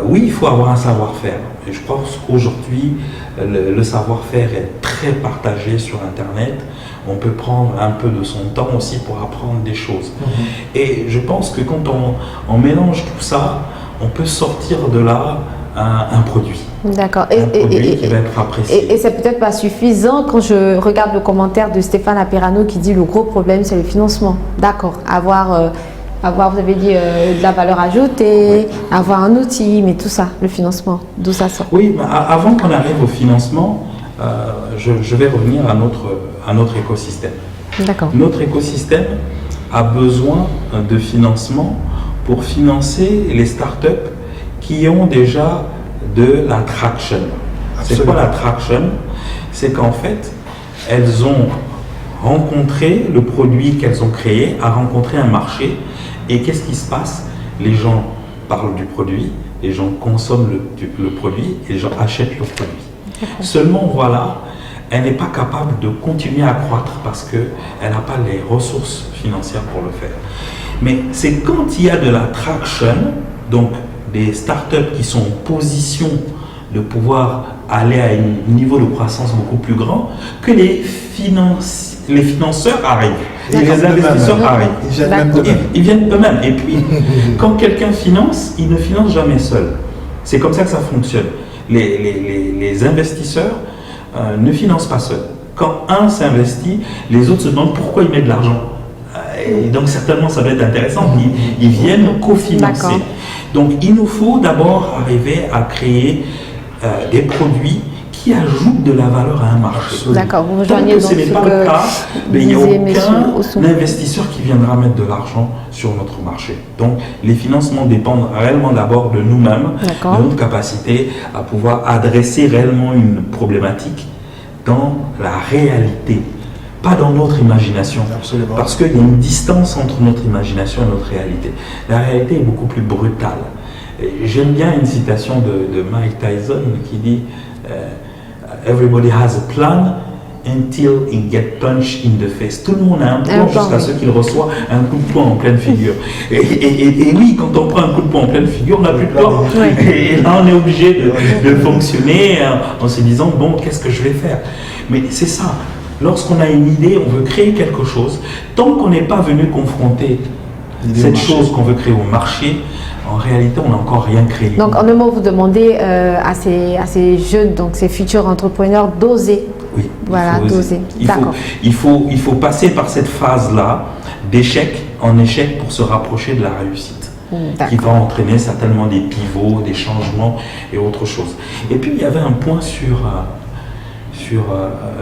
Oui, il faut avoir un savoir-faire. Et je pense qu'aujourd'hui, le savoir-faire est très partagé sur Internet. On peut prendre un peu de son temps aussi pour apprendre des choses. Et je pense que quand on mélange tout ça, on peut sortir de là un produit. D'accord. Un produit qui va être apprécié. Et c'est peut-être pas suffisant quand je regarde le commentaire de Stéphane Aperano qui dit le gros problème c'est le financement. D'accord. Avoir, vous avez dit, de la valeur ajoutée, avoir un outil, mais tout ça, le financement, d'où ça sort? Oui, mais avant qu'on arrive au financement, je vais revenir à notre écosystème. D'accord. Notre écosystème a besoin de financement pour financer les startups qui ont déjà de la traction. C'est quoi la traction? C'est qu'en fait, elles ont rencontré le produit qu'elles ont créé, a rencontré un marché. Et qu'est-ce qui se passe? Les gens parlent du produit, les gens consomment le produit et les gens achètent le produit. Seulement, voilà, elle n'est pas capable de continuer à croître parce qu'elle n'a pas les ressources financières pour le faire. Mais c'est quand il y a de la traction, donc des startups qui sont en position de pouvoir aller à un niveau de croissance beaucoup plus grand, que les financeurs arrivent. Et les investisseurs arrivent. Ils viennent eux-mêmes. Et puis, quand quelqu'un finance, il ne finance jamais seul. C'est comme ça que ça fonctionne. Les investisseurs ne financent pas seuls. Quand un s'investit, les autres se demandent pourquoi il met de l'argent. Et donc certainement ça va être intéressant, ils viennent cofinancer. Donc il nous faut d'abord arriver à créer des produits qui ajoutent de la valeur à un marché. D'accord, vous Tant rejoignez que donc ce n'est pas le cas, il n'y a aucun aucun investisseur qui viendra mettre de l'argent sur notre marché. Donc les financements dépendent réellement d'abord de nous-mêmes, de notre capacité à pouvoir adresser réellement une problématique dans la réalité. Pas dans notre imagination. Absolument. Parce qu'il y a une distance entre notre imagination et notre réalité. La réalité est beaucoup plus brutale. J'aime bien une citation de Mike Tyson qui dit Everybody has a plan until he get punched in the face. Tout le monde a un plan jusqu'à ce qu'il reçoit un coup de poing en pleine figure. Et oui, quand on prend un coup de poing en pleine figure, on n'a plus de plan. Et là, on est obligé de fonctionner en se disant, bon, qu'est-ce que je vais faire? Mais c'est ça. Lorsqu'on a une idée, on veut créer quelque chose. Tant qu'on n'est pas venu confronter cette chose qu'on veut créer au marché, en réalité, on n'a encore rien créé. Donc, en un mot, vous demandez à ces jeunes, donc ces futurs entrepreneurs, d'oser. Oui, voilà, d'oser. D'accord. Il faut passer par cette phase-là, d'échec en échec pour se rapprocher de la réussite. Qui va entraîner certainement des pivots, des changements et autre chose. Et puis, il y avait un point sur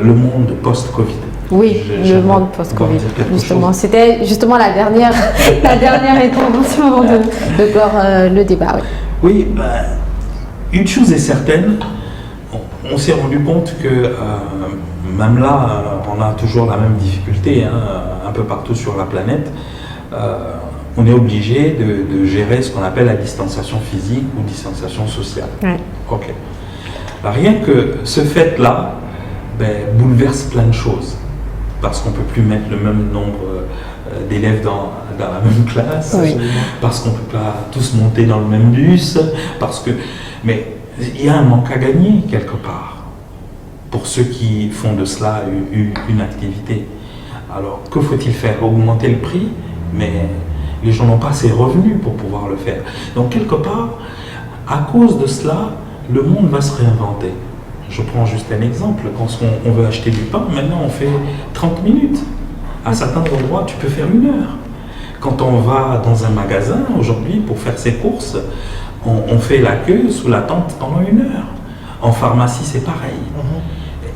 le monde post-Covid. Oui, le monde post-Covid, justement. C'était justement la dernière intervention avant de clore le débat. Oui, une chose est certaine, on s'est rendu compte que même là, on a toujours la même difficulté, un peu partout sur la planète. On est obligé de gérer ce qu'on appelle la distanciation physique ou distanciation sociale. Ok. Rien que ce fait-là bouleverse plein de choses. Parce qu'on ne peut plus mettre le même nombre d'élèves dans la même classe, parce qu'on ne peut pas tous monter dans le même bus, mais il y a un manque à gagner quelque part. pour ceux qui font de cela une activité. Alors, que faut-il faire? Augmenter le prix, mais les gens n'ont pas assez revenus pour pouvoir le faire. Donc, quelque part, à cause de cela, le monde va se réinventer. Je prends juste un exemple. Quand on veut acheter du pain, maintenant on fait 30 minutes. À certains endroits, tu peux faire 1 heure. Quand on va dans un magasin, aujourd'hui, pour faire ses courses, on fait la queue sous la tente pendant 1 heure. En pharmacie, c'est pareil.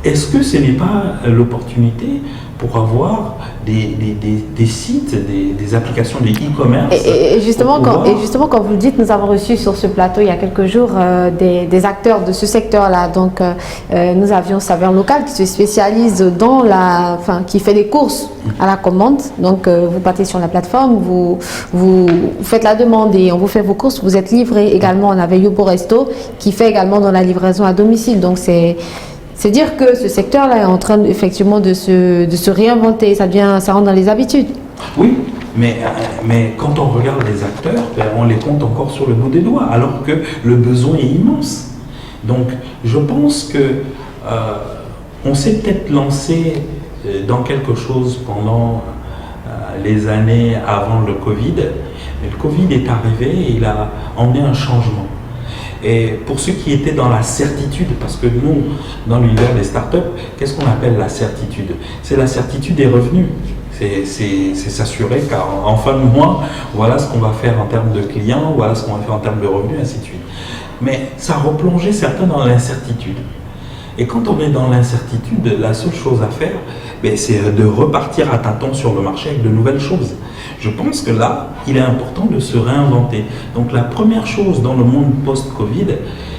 Est-ce que ce n'est pas l'opportunité pour avoir des sites, des applications de e-commerce? Et justement, quand vous le dites, nous avons reçu sur ce plateau il y a quelques jours des acteurs de ce secteur-là. Donc, nous avions Saveur Local qui se spécialise dans qui fait des courses à la commande. Donc, vous partez sur la plateforme, vous faites la demande et on vous fait vos courses, vous êtes livré. Également, on avait Yobo Resto qui fait également dans la livraison à domicile. Donc, c'est dire que ce secteur-là est en train effectivement de se réinventer, ça rentre dans les habitudes. Oui, mais quand on regarde les acteurs, on les compte encore sur le bout des doigts, alors que le besoin est immense. Donc, je pense que on s'est peut-être lancé dans quelque chose pendant les années avant le Covid, mais le Covid est arrivé et il a emmené un changement. Et pour ceux qui étaient dans la certitude, parce que nous, dans l'univers des startups, qu'est-ce qu'on appelle la certitude? C'est la certitude des revenus. C'est s'assurer qu'en fin de mois, voilà ce qu'on va faire en termes de clients, voilà ce qu'on va faire en termes de revenus, ainsi de suite. Mais ça replongeait certains dans l'incertitude. Et quand on est dans l'incertitude, la seule chose à faire, c'est de repartir à tâtons sur le marché avec de nouvelles choses. Je pense que là, il est important de se réinventer. Donc la première chose dans le monde post-Covid,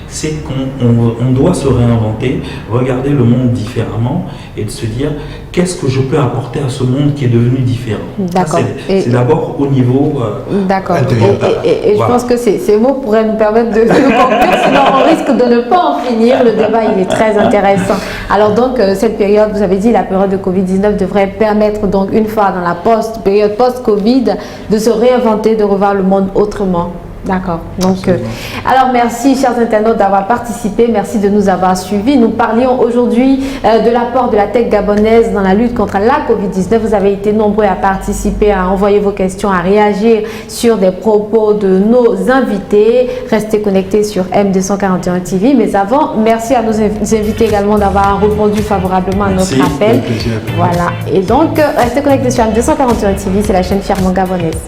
c'est qu'on doit se réinventer, regarder le monde différemment et de se dire qu'est-ce que je peux apporter à ce monde qui est devenu différent. D'accord. C'est d'abord au niveau d'accord. Et voilà. Je pense que ces mots pourraient nous permettre de conclure, sinon on risque de ne pas en finir. Le débat, il est très intéressant. Alors donc, cette période, vous avez dit, la période de Covid-19 devrait permettre donc, une fois dans la période post-Covid, de se réinventer, de revoir le monde autrement. D'accord. Donc, alors merci chers internautes d'avoir participé, merci de nous avoir suivis. Nous parlions aujourd'hui de l'apport de la tech gabonaise dans la lutte contre la Covid-19. Vous avez été nombreux à participer, à envoyer vos questions, à réagir sur des propos de nos invités. Restez connectés sur M241 TV. Mais avant, merci à nos invités également d'avoir répondu favorablement à notre appel. Voilà. Et donc, restez connectés sur M241 TV, c'est la chaîne fièrement gabonaise.